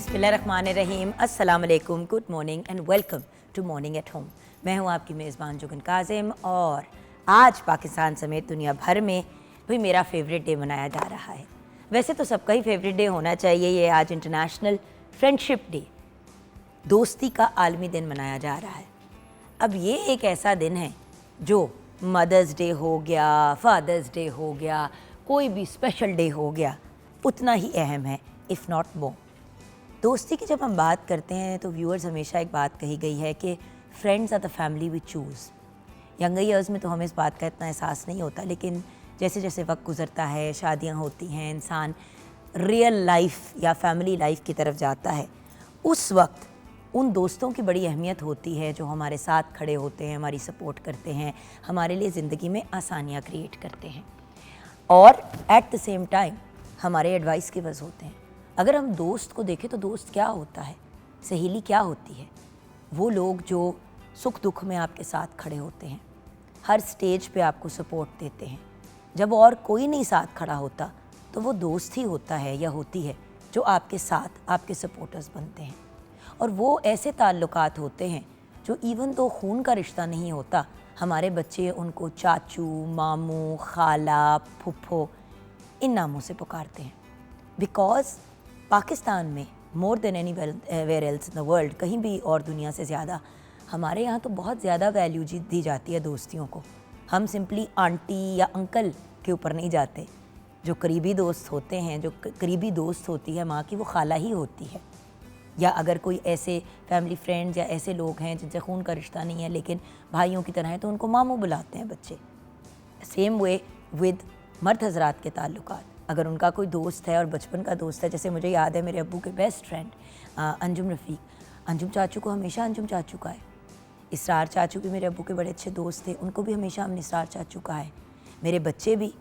बिस्मिल्लाहिर्रहमानिर्रहीम, अस्सलाम वालेकुम, good morning and welcome to morning at home. मैं हूँ आपकी मेज़बान जुगन काजिम और आज पाकिस्तान समेत दुनिया भर में भी मेरा फेवरेट डे मनाया जा रहा है। वैसे तो सबका ही फेवरेट डे होना चाहिए। ये आज इंटरनेशनल फ्रेंडशिप डे, दोस्ती का आलमी दिन मनाया जा रहा है। अब ये एक ऐसा दिन है जो मदर्स डे हो गया, फादर्स डे हो गया, कोई भी स्पेशल डे हो गया, उतना ही अहम है, इफ़ नॉट मोर। दोस्ती की जब हम बात करते हैं तो व्यूअर्स, हमेशा एक बात कही गई है कि friends are the family we choose. Younger years में तो हमें इस बात का इतना एहसास नहीं होता, लेकिन जैसे जैसे वक्त गुजरता है, शादियां होती हैं, इंसान रियल लाइफ या फैमिली लाइफ की तरफ जाता है, उस वक्त उन दोस्तों की बड़ी अहमियत होती है जो हमारे साथ खड़े होते हैं, हमारी सपोर्ट करते हैं, हमारे लिए ज़िंदगी में आसानियाँ क्रिएट करते हैं और एट द सेम टाइम हमारे एडवाइस के वजह होते हैं। अगर हम दोस्त को देखें तो दोस्त क्या होता है, सहेली क्या होती है? वो लोग जो सुख दुख में आपके साथ खड़े होते हैं, हर स्टेज पे आपको सपोर्ट देते हैं। जब और कोई नहीं साथ खड़ा होता तो वो दोस्त ही होता है या होती है जो आपके साथ आपके सपोर्टर्स बनते हैं। और वो ऐसे ताल्लुकात होते हैं जो इवन तो खून का रिश्ता नहीं होता, हमारे बच्चे उनको चाचू, मामू, खाला, फुफ्फो इन नामों से पुकारते हैं। बिकॉज़ पाकिस्तान में more than anywhere else in the world, कहीं भी और दुनिया से ज़्यादा हमारे यहाँ तो बहुत ज़्यादा वैल्यू दी जाती है दोस्तियों को। हम सिंपली आंटी या अंकल के ऊपर नहीं जाते। जो करीबी दोस्त होते हैं, जो करीबी दोस्त होती है माँ की, वो खाला ही होती है। या अगर कोई ऐसे फैमिली फ्रेंड्स या ऐसे लोग हैं जिनसे खून का रिश्ता नहीं है लेकिन भाइयों की तरह हैं, तो उनको मामू बुलाते हैं बच्चे। सेम वे विद मर्द हजरात के ताल्लुकात। अगर उनका कोई दोस्त है और बचपन का दोस्त है, जैसे मुझे याद है मेरे अब्बू के बेस्ट फ्रेंड अंजुम रफ़ीक, अंजुम चाचू को हमेशा अंजुम चाचू का है। इसरार चाचू भी मेरे अब्बू के बड़े अच्छे दोस्त थे, उनको भी हमेशा हमने इसरार चाचू का है। मेरे बच्चे भी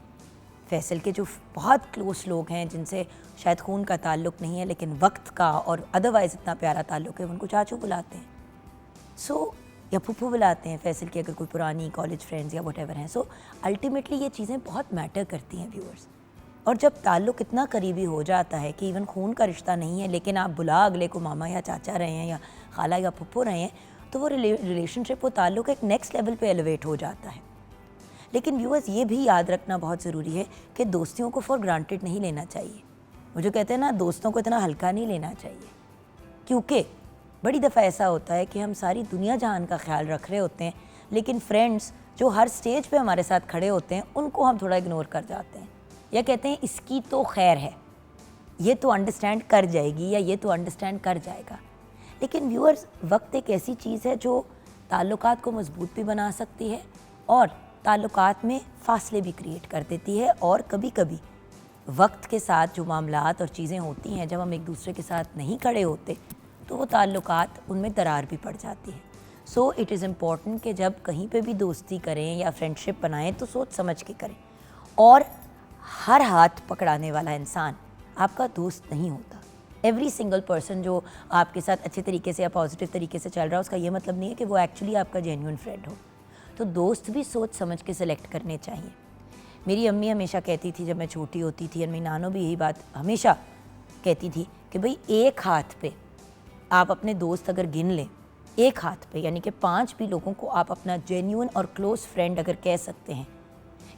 फैसल के जो बहुत क्लोज लोग हैं जिनसे शायद खून का ताल्लुक़ नहीं है लेकिन वक्त का और अदरवाइज़ इतना प्यारा ताल्लुक़ है, उनको चाचू बुलाते हैं। सो या फुफ्फू बुलाते हैं फैसल की, अगर कोई पुरानी कॉलेज फ्रेंड्स या वट एवर हैं। सो अल्टीमेटली ये चीज़ें बहुत मैटर करती हैं व्यूअर्स। और जब ताल्लुक़ इतना करीबी हो जाता है कि इवन खून का रिश्ता नहीं है लेकिन आप बुला अगले को मामा या चाचा रहे हैं या खाला या फुफ्फू रहे हैं, तो वो रिलेशनशिप, वो ताल्लुक़ एक नेक्स्ट लेवल पे एलिवेट हो जाता है। लेकिन व्यूअर्स, ये भी याद रखना बहुत ज़रूरी है कि दोस्तियों को फॉर ग्रांटेड नहीं लेना चाहिए। वो जो कहते हैं ना, दोस्तों को इतना हल्का नहीं लेना चाहिए, क्योंकि बड़ी दफ़ा ऐसा होता है कि हम सारी दुनिया जहान का ख्याल रख रहे होते हैं लेकिन फ्रेंड्स जो हर स्टेज पे हमारे साथ खड़े होते हैं उनको हम थोड़ा इग्नोर कर जाते हैं, या कहते हैं इसकी तो खैर है, ये तो अंडरस्टैंड कर जाएगी या ये तो अंडरस्टैंड कर जाएगा। लेकिन व्यूअर्स, वक्त एक ऐसी चीज़ है जो ताल्लुकात को मजबूत भी बना सकती है और ताल्लुकात में फ़ासले भी क्रिएट कर देती है। और कभी कभी वक्त के साथ जो मामलात और चीज़ें होती हैं, जब हम एक दूसरे के साथ नहीं खड़े होते तो वो ताल्लुकात, उनमें दरार भी पड़ जाती है। सो इट इज़ इम्पॉर्टेंट कि जब कहीं पे भी दोस्ती करें या फ्रेंडशिप बनाएं तो सोच समझ के करें। और हर हाथ पकड़ाने वाला इंसान आपका दोस्त नहीं होता। एवरी सिंगल पर्सन जो आपके साथ अच्छे तरीके से या पॉजिटिव तरीके से चल रहा है, उसका ये मतलब नहीं है कि वो एक्चुअली आपका जेन्युइन फ्रेंड हो। तो दोस्त भी सोच समझ के सिलेक्ट करने चाहिए। मेरी अम्मी हमेशा कहती थी जब मैं छोटी होती थी, और मेरी नानो भी यही बात हमेशा कहती थी कि भाई एक हाथ पे आप अपने दोस्त अगर गिन लें, एक हाथ पे, यानी कि 5 भी लोगों को आप अपना जेन्युइन और क्लोज़ फ्रेंड अगर कह सकते हैं,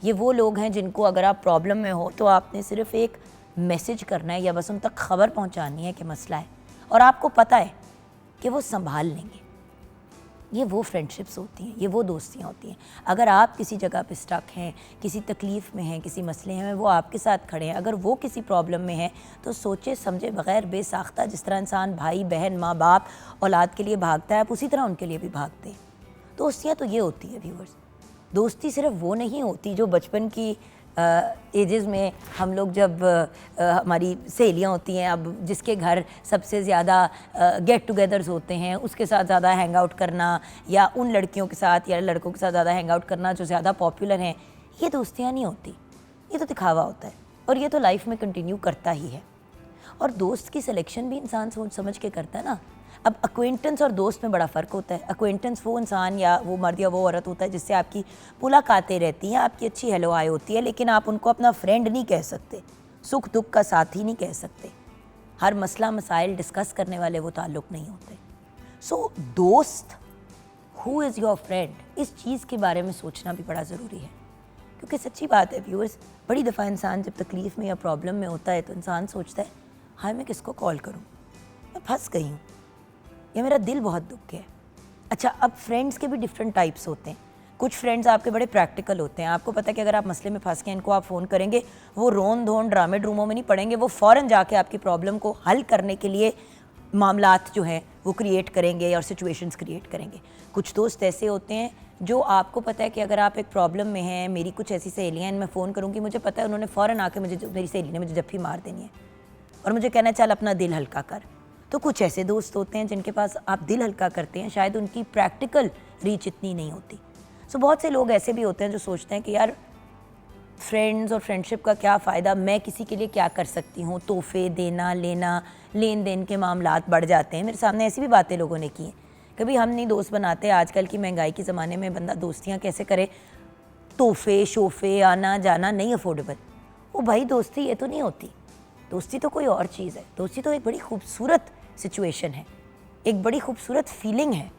ये वो लोग हैं जिनको अगर आप प्रॉब्लम में हो तो आपने सिर्फ एक मैसेज करना है या बस उन तक खबर पहुंचानी है कि मसला है, और आपको पता है कि वो संभाल लेंगे। ये वो फ्रेंडशिप्स होती हैं, ये वो दोस्तियाँ होती हैं। अगर आप किसी जगह पे स्टक हैं, किसी तकलीफ़ में हैं, किसी मसले में, वो आपके साथ खड़े हैं। अगर वो किसी प्रॉब्लम में हैं तो सोचे समझे बग़ैर, बेसाख्ता, जिस तरह इंसान भाई बहन माँ बाप औलाद के लिए भागता है, आप उसी तरह उनके लिए भी भागते हैं। दोस्तियाँ तो ये होती है व्यूअर्स। दोस्ती सिर्फ वो नहीं होती जो बचपन की एजेस में हम लोग जब हमारी सहेलियाँ होती हैं, अब जिसके घर सबसे ज़्यादा गेट टुगेदर्स होते हैं उसके साथ ज़्यादा हैंग आउट करना, या उन लड़कियों के साथ या लड़कों के साथ ज़्यादा हैंग आउट करना जो ज़्यादा पॉपुलर हैं, ये दोस्तियाँ नहीं होती। ये तो दिखावा होता है और ये तो लाइफ में कंटिन्यू करता ही है। और दोस्त की सिलेक्शन भी इंसान सोच समझ के करता है ना। अब अक्वेंटेंस और दोस्त में बड़ा फ़र्क होता है। अक्वेंटेंस वो इंसान या वो मर्द या वो औरत होता है जिससे आपकी मुलाकातें रहती हैं, आपकी अच्छी हेलो हाय होती है, लेकिन आप उनको अपना फ्रेंड नहीं कह सकते, सुख दुख का साथी नहीं कह सकते। हर मसला मसाइल डिस्कस करने वाले वो ताल्लुक़ नहीं होते। सो दोस्त, हु इज़ योर फ्रेंड, इस चीज़ के बारे में सोचना भी बड़ा ज़रूरी है। क्योंकि सच्ची बात है व्यूअर्स, बड़ी दफ़ा इंसान जब तकलीफ़ में या प्रॉब्लम में होता है तो इंसान सोचता है हाय मैं किसको कॉल करूँ, मैं फंस गई हूँ या मेरा दिल बहुत दुख है। अच्छा, अब फ्रेंड्स के भी डिफरेंट टाइप्स होते हैं। कुछ फ्रेंड्स आपके बड़े प्रैक्टिकल होते हैं, आपको पता है कि अगर आप मसले में फंस गए, इनको आप फ़ोन करेंगे, वो रोन धोन ड्रामे ड्रूमों में नहीं पड़ेंगे, वो फ़ौरन जाके आपकी प्रॉब्लम को हल करने के लिए मामलात जो हैं वो क्रिएट करेंगे और सिचुएशंस क्रिएट करेंगे। कुछ दोस्त ऐसे होते हैं जो आपको पता है कि अगर आप एक प्रॉब्लम में हैं, मेरी कुछ ऐसी सहेलियाँ हैं, मैं फ़ोन करूँगी, मुझे पता है उन्होंने फ़ौरन आके मेरी सहेली ने मुझे जफ्फी मार देनी है और मुझे कहना है चल अपना दिल हल्का कर। तो कुछ ऐसे दोस्त होते हैं जिनके पास आप दिल हल्का करते हैं, शायद उनकी प्रैक्टिकल रीच इतनी नहीं होती। सो बहुत से लोग ऐसे भी होते हैं जो सोचते हैं कि यार फ्रेंड्स और फ्रेंडशिप का क्या फ़ायदा, मैं किसी के लिए क्या कर सकती हूँ, तोहफे देना लेना, लेन देन के मामलात बढ़ जाते हैं। मेरे सामने ऐसी भी बातें लोगों ने की हैं, कभी हम नहीं दोस्त बनाते, आजकल की महंगाई के ज़माने में बंदा दोस्तियाँ कैसे करे, तोहफे शोफे आना जाना नहीं अफोर्डेबल। वो भाई दोस्ती ये तो नहीं होती, दोस्ती तो कोई और चीज़ है। दोस्ती तो एक बड़ी खूबसूरत सिचुएशन है, एक बड़ी खूबसूरत फीलिंग है,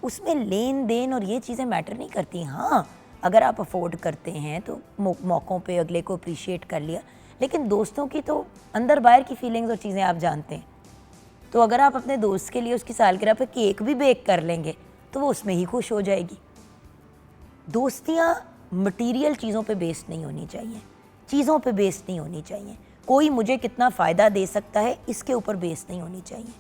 उसमें लेन देन और ये चीज़ें मैटर नहीं करती। हाँ, अगर आप अफोर्ड करते हैं तो मौक़ों पे अगले को अप्रिशिएट कर लिया, लेकिन दोस्तों की तो अंदर बाहर की फीलिंग्स और चीज़ें आप जानते हैं। तो अगर आप अपने दोस्त के लिए उसकी सालगिरह पे केक भी बेक कर लेंगे तो वो उसमें ही खुश हो जाएगी। दोस्तियाँ मटीरियल चीज़ों पे बेस्ड नहीं होनी चाहिए, चीज़ों पे बेस्ड नहीं होनी चाहिए, कोई मुझे कितना फ़ायदा दे सकता है इसके ऊपर बेस्ड नहीं होनी चाहिए।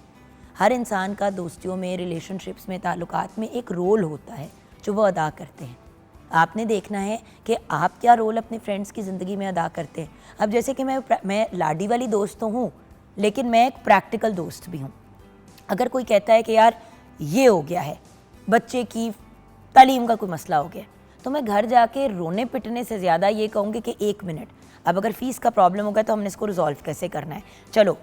हर इंसान का दोस्तियों में, रिलेशनशिप्स में, ताल्लुकात में एक रोल होता है जो वो अदा करते हैं। आपने देखना है कि आप क्या रोल अपने फ्रेंड्स की ज़िंदगी में अदा करते हैं। अब जैसे कि मैं लाडी वाली दोस्त तो हूँ, लेकिन मैं एक प्रैक्टिकल दोस्त भी हूँ। अगर कोई कहता है कि यार ये हो गया है, बच्चे की तालीम का कोई मसला हो गया, तो मैं घर जाके रोने पिटने से ज़्यादा ये कहूँगी कि 1 मिनट, अब अगर फ़ीस का प्रॉब्लम हो गया तो हमने इसको रिजॉल्व कैसे करना है, चलो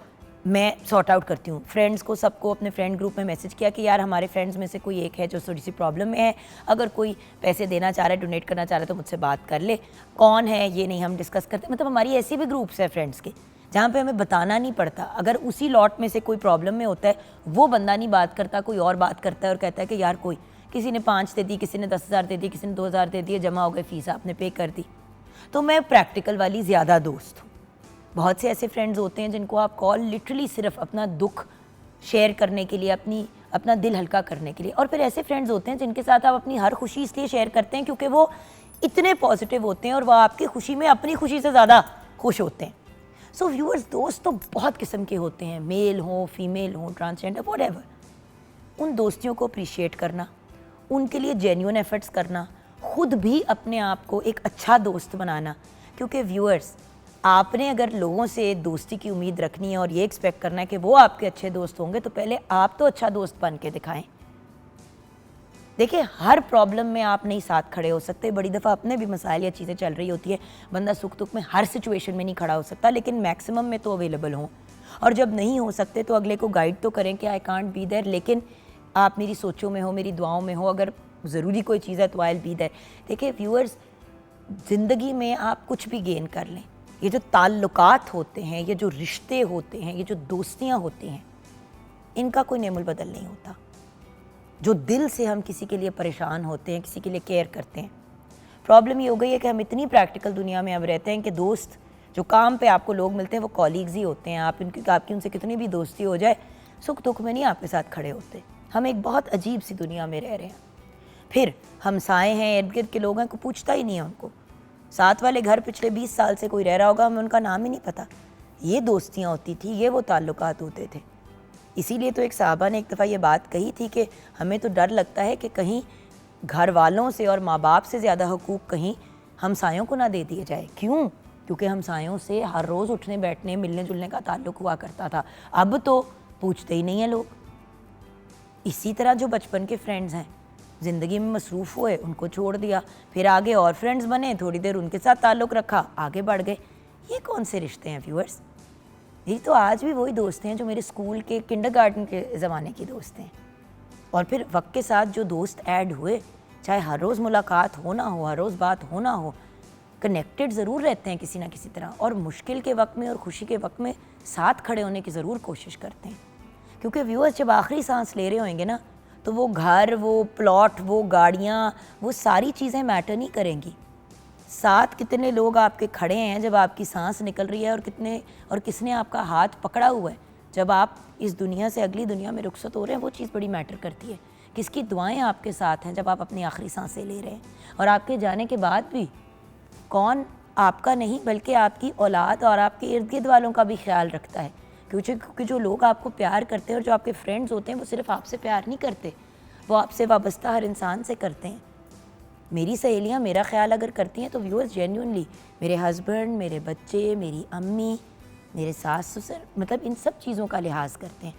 मैं सॉर्ट आउट करती हूँ। फ्रेंड्स को, सबको अपने फ्रेंड ग्रुप में मैसेज किया कि यार हमारे फ्रेंड्स में से कोई एक है जो थोड़ी सी प्रॉब्लम में है, अगर कोई पैसे देना चाह रहा है, डोनेट करना चाह रहा है तो मुझसे बात कर ले। कौन है ये नहीं हम डिस्कस करते, मतलब हमारी ऐसी भी ग्रुप्स है फ्रेंड्स के जहाँ पे हमें बताना नहीं पड़ता। अगर उसी लॉट में से कोई प्रॉब्लम में होता है, वो बंदा नहीं बात करता, कोई और बात करता है और कहता है कि यार कोई, किसी ने 5 दे दी, किसी ने 10,000 दे दी, किसी ने 2,000 दे दिए, जमा हो गए, फीस आपने पे कर दी। तो मैं प्रैक्टिकल वाली ज़्यादा दोस्त हूँ। बहुत से ऐसे फ्रेंड्स होते हैं जिनको आप कॉल लिटरली सिर्फ अपना दुख शेयर करने के लिए, अपना दिल हल्का करने के लिए, और फिर ऐसे फ्रेंड्स होते हैं जिनके साथ आप अपनी हर खुशी इसलिए शेयर करते हैं क्योंकि वो इतने पॉजिटिव होते हैं और वो आपकी खुशी में अपनी खुशी से ज़्यादा खुश होते हैं। सो व्यूअर्स, दोस्त तो बहुत किस्म के होते हैं, मेल हो, फीमेल हो, ट्रांसजेंडर, व्हाटएवर। उन दोस्तियों को अप्रिशिएट करना, उनके लिए जेन्युइन एफर्ट्स करना, खुद भी अपने आप को एक अच्छा दोस्त बनाना। क्योंकि व्यूअर्स, आपने अगर लोगों से दोस्ती की उम्मीद रखनी है और ये एक्सपेक्ट करना है कि वो आपके अच्छे दोस्त होंगे, तो पहले आप तो अच्छा दोस्त बन के दिखाएं। देखिए, हर प्रॉब्लम में आप नहीं साथ खड़े हो सकते, बड़ी दफ़ा अपने भी मसाइल या चीज़ें चल रही होती है, बंदा सुख दुख में हर सिचुएशन में नहीं खड़ा हो सकता, लेकिन मैक्सिमम में तो अवेलेबल हों। और जब नहीं हो सकते तो अगले को गाइड तो करें कि आई कांट बी देयर, लेकिन आप मेरी सोचों में हो, मेरी दुआओं में हो, अगर ज़रूरी कोई चीज़ है तो आई विल बी देयर। देखिए व्यूअर्स, ज़िंदगी में आप कुछ भी गेन कर लें, ये जो ताल्लुकात होते हैं, ये जो रिश्ते होते हैं, ये जो दोस्तियाँ होती हैं, इनका कोई नेमुल बदल नहीं होता। जो दिल से हम किसी के लिए परेशान होते हैं, किसी के लिए केयर करते हैं। प्रॉब्लम ये हो गई है कि हम इतनी प्रैक्टिकल दुनिया में अब रहते हैं कि दोस्त, जो काम पे आपको लोग मिलते हैं वो कॉलीग्स ही होते हैं। आपकी उनसे कितनी भी दोस्ती हो जाए, सुख दुख में नहीं आपके साथ खड़े होते। हम एक बहुत अजीब सी दुनिया में रह रहे हैं। फिर हमसाए हैं, इर्द गिर्द के लोग हैं, को पूछता ही नहीं है उनको। साथ वाले घर पिछले 20 साल से कोई रह रहा होगा, हमें उनका नाम ही नहीं पता। ये दोस्तियाँ होती थी, ये वो ताल्लुकात होते थे। इसीलिए तो एक साहबा ने एक दफ़ा ये बात कही थी कि हमें तो डर लगता है कि कहीं घर वालों से और माँ बाप से ज़्यादा हुकूक कहीं हमसायों को ना दे दिए जाए। क्यों? क्योंकि हमसायों से हर रोज़ उठने बैठने, मिलने जुलने का ताल्लुक़ हुआ करता था। अब तो पूछते ही नहीं हैं लोग। इसी तरह जो बचपन के फ्रेंड्स हैं, ज़िंदगी में मसरूफ़ हुए, उनको छोड़ दिया, फिर आगे और फ्रेंड्स बने, थोड़ी देर उनके साथ ताल्लुक़ रखा, आगे बढ़ गए। ये कौन से रिश्ते हैं व्यूअर्स? ये तो आज भी वही दोस्त हैं जो मेरे स्कूल के, किंडरगार्टन के ज़माने की दोस्त हैं। और फिर वक्त के साथ जो दोस्त ऐड हुए, चाहे हर रोज़ मुलाकात हो ना हो, हर रोज़ बात हो ना हो, कनेक्टेड ज़रूर रहते हैं किसी ना किसी तरह, और मुश्किल के वक्त में और खुशी के वक्त में साथ खड़े होने की ज़रूर कोशिश करते हैं। क्योंकि व्यूअर्स जब आखिरी सांस ले रहे होंगे ना, तो वो घर, वो प्लॉट, वो गाड़ियाँ, वो सारी चीज़ें मैटर नहीं करेंगी। साथ कितने लोग आपके खड़े हैं जब आपकी सांस निकल रही है, और किसने आपका हाथ पकड़ा हुआ है जब आप इस दुनिया से अगली दुनिया में रुखसत हो रहे हैं, वो चीज़ बड़ी मैटर करती है। किसकी दुआएं आपके साथ हैं जब आप अपनी आखिरी सांसें ले रहे हैं, और आपके जाने के बाद भी कौन आपका नहीं बल्कि आपकी औलाद और आपके इर्द गिर्द वालों का भी ख्याल रखता है। क्योंकि जो लोग आपको प्यार करते हैं और जो आपके फ्रेंड्स होते हैं, वो सिर्फ आपसे प्यार नहीं करते, वो आपसे वाबस्ता हर इंसान से करते हैं। मेरी सहेलियाँ मेरा ख्याल अगर करती हैं तो व्यूअर्स जेन्युइनली मेरे हस्बैंड, मेरे बच्चे, मेरी अम्मी, मेरे सास ससुर, मतलब इन सब चीज़ों का लिहाज करते हैं।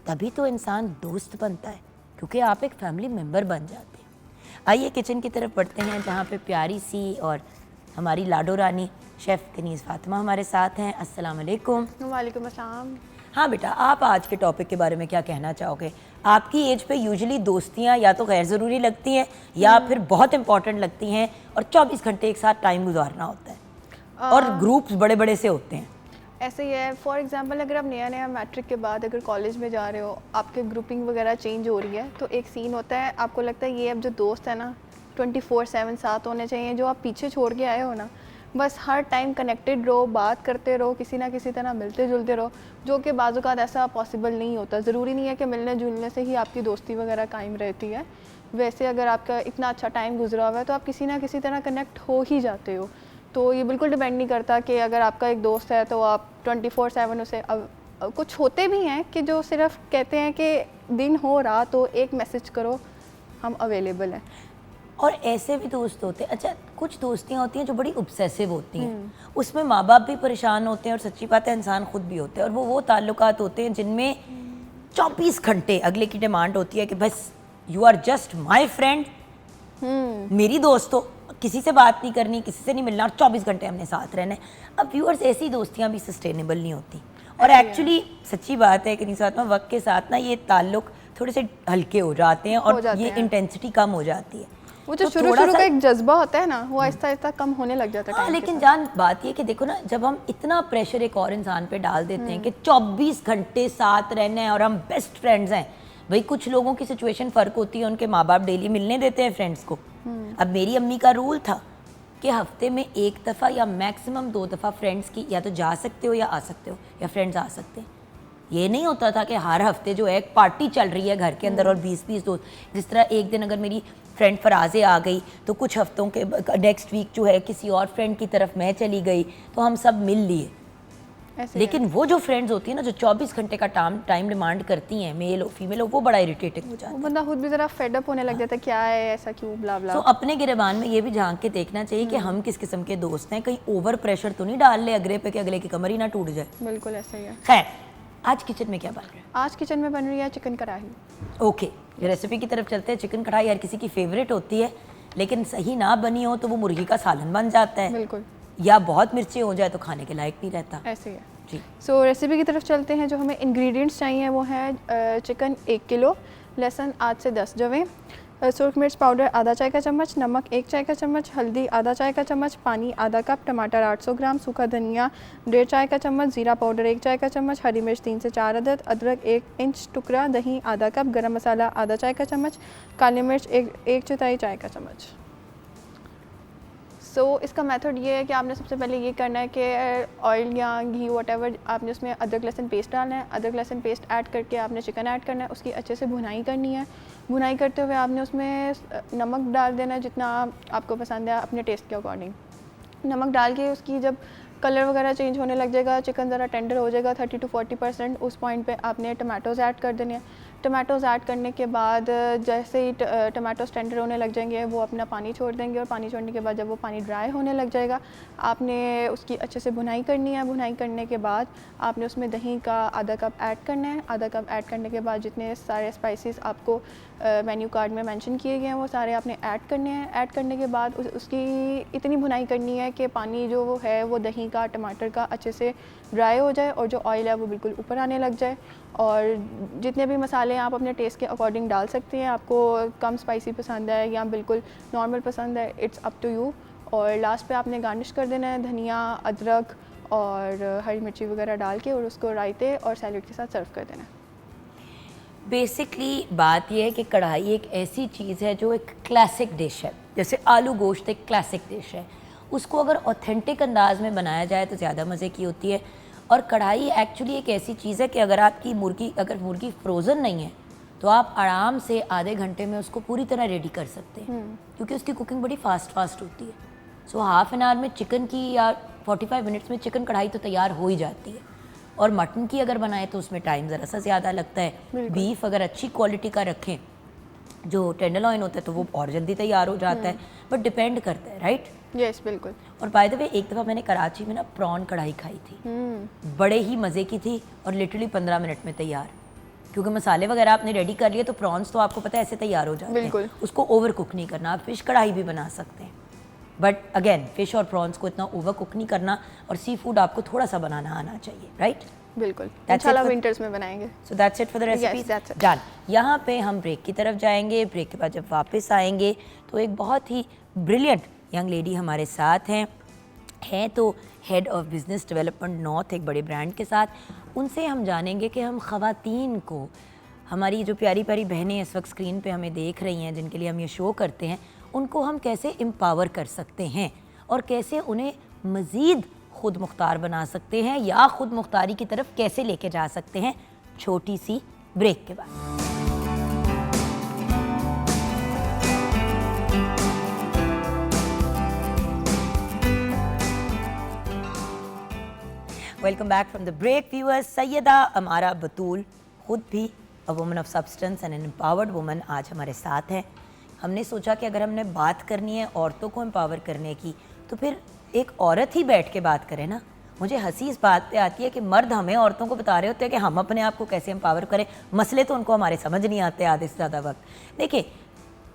तभी तो इंसान दोस्त बनता है, क्योंकि आप एक फैमिली मेम्बर बन जाते हैं। आइए किचन की तरफ बढ़ते हैं, जहाँ पे प्यारी सी और हमारी लाडो रानी शेफ़ कनीज़ फातिमा हमारे साथ हैं। अस्सलाम वालेकुम। वालेकुम अस्सलाम। हाँ बेटा, आप आज के टॉपिक के बारे में क्या कहना चाहोगे? आपकी एज पे यूजुअली दोस्तियाँ या तो गैर ज़रूरी लगती हैं या फिर बहुत इंपॉर्टेंट लगती हैं, और 24 घंटे एक साथ टाइम गुजारना होता है, और ग्रुप्स बड़े बड़े से होते हैं। ऐसे ही है। फॉर एग्जांपल अगर आप नया नया मैट्रिक के बाद अगर कॉलेज में जा रहे हो, आपके ग्रुपिंग वगैरह चेंज हो रही है, तो एक सीन होता है, आपको लगता है ये अब जो दोस्त है ना 24/7 साथ होने चाहिए। जो आप पीछे छोड़ के आए हो ना, बस हर टाइम कनेक्टेड रहो, बात करते रहो, किसी ना किसी तरह मिलते जुलते रहो, जो कि बाज़-औक़ात ऐसा पॉसिबल नहीं होता। ज़रूरी नहीं है कि मिलने जुलने से ही आपकी दोस्ती वगैरह कायम रहती है। वैसे अगर आपका इतना अच्छा टाइम गुजरा हुआ है तो आप किसी ना किसी तरह कनेक्ट हो ही जाते हो। तो ये बिल्कुल डिपेंड नहीं करता कि अगर आपका एक दोस्त है तो आप 24/7 उसे कुछ होते भी हैं कि जो सिर्फ कहते हैं कि दिन हो रात हो, एक मैसेज करो, हम अवेलेबल हैं। और ऐसे भी दोस्त होते हैं। अच्छा, कुछ दोस्तियाँ होती हैं जो बड़ी ऑब्सेसिव होती हैं, उसमें माँ बाप भी परेशान होते हैं, और सच्ची बात है इंसान खुद भी होते हैं, और वो ताल्लुकात होते हैं जिनमें 24 घंटे अगले की डिमांड होती है कि बस you are just my friend, मेरी दोस्त हो, किसी से बात नहीं करनी, किसी से नहीं मिलना, और 24 घंटे हमने साथ रहना है। अब व्यूअर्स, ऐसी दोस्तियाँ भी सस्टेनेबल नहीं होती, और एक्चुअली सच्ची बात है कि नहीं साथ में वक्त के साथ ना ये ताल्लुक थोड़े से हल्के हो जाते हैं, और ये इंटेंसिटी कम हो जाती है। वो जो शुरू का एक जज्बा होता है ना, वो आहिस्ता आहिस्ता कम होने लग जाता है। हाँ, लेकिन जान बात ये कि देखो ना, जब हम इतना प्रेशर एक और इंसान पे डाल देते हैं कि 24 घंटे साथ रहना है और हम बेस्ट फ्रेंड्स हैं, भाई कुछ लोगों की सिचुएशन फ़र्क होती है, उनके माँ बाप डेली मिलने देते हैं फ्रेंड्स को। अब मेरी अम्मी का रूल था कि हफ्ते में एक दफ़ा या मैक्सिमम 2 दफ़ा फ्रेंड्स की या तो जा सकते हो या आ सकते हो, या फ्रेंड्स आ सकते हैं। ये नहीं होता था कि हर हफ्ते जो है एक पार्टी चल रही है घर के अंदर और 20-20 दोस्त। जिस तरह एक दिन अगर मेरी फ्रेंड फराज़े आ गई तो कुछ हफ्तों के नेक्स्ट वीक जो है किसी और फ्रेंड की तरफ मैं चली गई, तो हम सब मिल लिए। लेकिन वो जो फ्रेंड्स होती है ना, जो 24 घंटे का टाइम डिमांड करती हैं, मेल हो फीमेल हो, वो बड़ा इरिटेटिंग हो जाता है। बंदा खुद भी ज़रा फेड अप होने लग जाता है, क्या है ऐसा, क्यों ब्ला ब्ला। तो अपने गिरबान में ये भी झांक के देखना चाहिए कि हम किस किस्म के दोस्त हैं, कहीं ओवर प्रेशर तो नहीं डाल ले अगले पे कि अगले की कमर ही ना टूट जाए। बिल्कुल ऐसा ही है। खैर, आज किचन में क्या बन रहा है? आज किचन में बन रही है चिकन कढ़ाई। ओके, रेसिपी की तरफ चलते हैं। चिकन कढ़ाई हर किसी की फेवरेट होती है, लेकिन सही ना बनी हो तो वो मुर्गी का सालन बन जाता है, बिल्कुल, या बहुत मिर्ची हो जाए तो खाने के लायक नहीं रहता। ऐसे ही है जी। सो रेसिपी की तरफ चलते हैं। जो हमें इंग्रेडिएंट्स चाहिए वो है चिकन 1 किलो, लहसुन 8 से 10 जवें, सुरख मिर्च पाउडर आधा चाय का चम्मच, नमक 1 चाय का चम्मच, हल्दी आधा चाय का चम्मच, पानी आधा कप, टमाटर 800 ग्राम, सूखा धनिया 1.5 चाय का चम्मच, जीरा पाउडर 1 चाय का चम्मच, हरी मिर्च 3 से 4 अदद, अदरक 1 इंच टुकड़ा, दही आधा कप, गरम मसाला आधा चाय का चम्मच, काली मिर्च 1/4 चाय का चम्मच। सो इसका मेथड ये है कि आपने सबसे पहले ये करना है कि ऑयल या घी वटेवर, आपने उसमें अदरक लहसुन पेस्ट डालना है। अदरक लहसुन पेस्ट ऐड करके आपने चिकन ऐड करना है, उसकी अच्छे से भुनाई करनी है। भुनाई करते हुए आपने उसमें नमक डाल देना है जितना आपको पसंद है, अपने टेस्ट के अकॉर्डिंग। नमक डाल के उसकी जब कलर वगैरह चेंज होने लग जाएगा, चिकन ज़रा टेंडर हो जाएगा 30 to 40%, उस पॉइंट पे आपने टमाटोज़ ऐड कर देने हैं। टमाटोज़ ऐड करने के बाद जैसे ही टमाटोज़ टेंडर होने लग जाएंगे, वो अपना पानी छोड़ देंगे, और पानी छोड़ने के बाद जब वो पानी ड्राई होने लग जाएगा, आपने उसकी अच्छे से भुनाई करनी है। भुनाई करने के बाद आपने उसमें दही का आधा कप ऐड करना है। आधा कप ऐड करने के बाद जितने सारे स्पाइसेस आपको मेन्यू कार्ड में मेंशन किए गए हैं वो सारे आपने ऐड करने हैं। ऐड करने के बाद उसकी इतनी भुनाई करनी है कि पानी जो वो है वो दही का, टमाटर का अच्छे से ड्राई हो जाए, और जो ऑयल है वो बिल्कुल ऊपर आने लग जाए। और जितने भी मसाले आप अपने टेस्ट के अकॉर्डिंग डाल सकते हैं। आपको कम स्पाइसी पसंद है या बिल्कुल नॉर्मल पसंद है, इट्स अप टू यू। और लास्ट पे आपने गार्निश कर देना है धनिया, अदरक और हरी मिर्ची वगैरह डाल के, और उसको रायते और सैलेड के साथ सर्व कर देना है। बेसिकली बात यह है कि कढ़ाई एक ऐसी चीज़ है जो एक क्लासिक डिश है, जैसे आलू गोश्त एक क्लासिक डिश है, उसको अगर ऑथेंटिक अंदाज में बनाया जाए तो ज़्यादा मज़े की होती है। और कढ़ाई एक्चुअली एक ऐसी चीज़ है कि अगर आपकी मुर्गी फ्रोज़न नहीं है तो आप आराम से आधे घंटे में उसको पूरी तरह रेडी कर सकते हैं, क्योंकि उसकी कुकिंग बड़ी फास्ट होती है। सो हाफ एन आवर में चिकन की या 45 मिनट्स में चिकन कढ़ाई तो तैयार हो ही जाती है। और मटन की अगर बनाए तो उसमें टाइम ज़रा सा ज़्यादा लगता है। बीफ अगर अच्छी क्वालिटी का रखें, जो टेंडरलॉइन होता है, तो वो और जल्दी तैयार हो जाता है। बट डिपेंड करता है, राइट? यस, बिल्कुल। और बाय द वे एक दफ़ा मैंने कराची में ना प्रॉन कढ़ाई खाई थी, बड़े ही मज़े की थी और लिटरली 15 मिनट में तैयार, क्योंकि मसाले वगैरह आपने रेडी कर लिए तो प्रॉन्स तो आपको पता है ऐसे तैयार हो जाते हैं, उसको ओवर कुक नहीं करना। आप फिश कढ़ाई भी बना सकते हैं, बट अगेन फिश और प्रॉन्स को इतना ओवर कुक नहीं करना, और सी फूड आपको थोड़ा सा बनाना आना चाहिए, राइट? बिल्कुल, इंशाल्लाह विंटर्स में बनाएंगे। So that's it for the recipe. Done. यहाँ पे हम ब्रेक की तरफ जाएंगे। ब्रेक के बाद जब वापस आएंगे तो एक बहुत ही ब्रिलियंट यंग लेडी हमारे साथ हैं तो head of business development north, एक बड़े ब्रांड के साथ। उनसे हम जानेंगे कि हम ख़वातीन को, हमारी जो प्यारी प्यारी बहनें इस वक्त स्क्रीन पे हमें देख रही हैं, जिनके लिए हम ये शो करते हैं, उनको हम कैसे एम्पावर कर सकते हैं और कैसे उन्हें मज़ीद खुद मुख्तार बना सकते हैं या खुद मुख्तारी की तरफ कैसे लेके जा सकते हैं, छोटी सी ब्रेक के बाद। Welcome back from the break viewers. Syeda Amara Batool, खुद भी a woman of substance and an empowered woman, आज हमारे साथ हैं। हमने सोचा कि अगर हमने बात करनी है औरतों को एम्पावर करने की, तो फिर एक औरत ही बैठ के बात करे ना। मुझे हंसी इस बात पे आती है कि मर्द हमें औरतों को बता रहे होते हैं कि हम अपने आप को कैसे एम्पावर करें, मसले तो उनको हमारे समझ नहीं आते आधे से ज़्यादा वक्त। देखिए,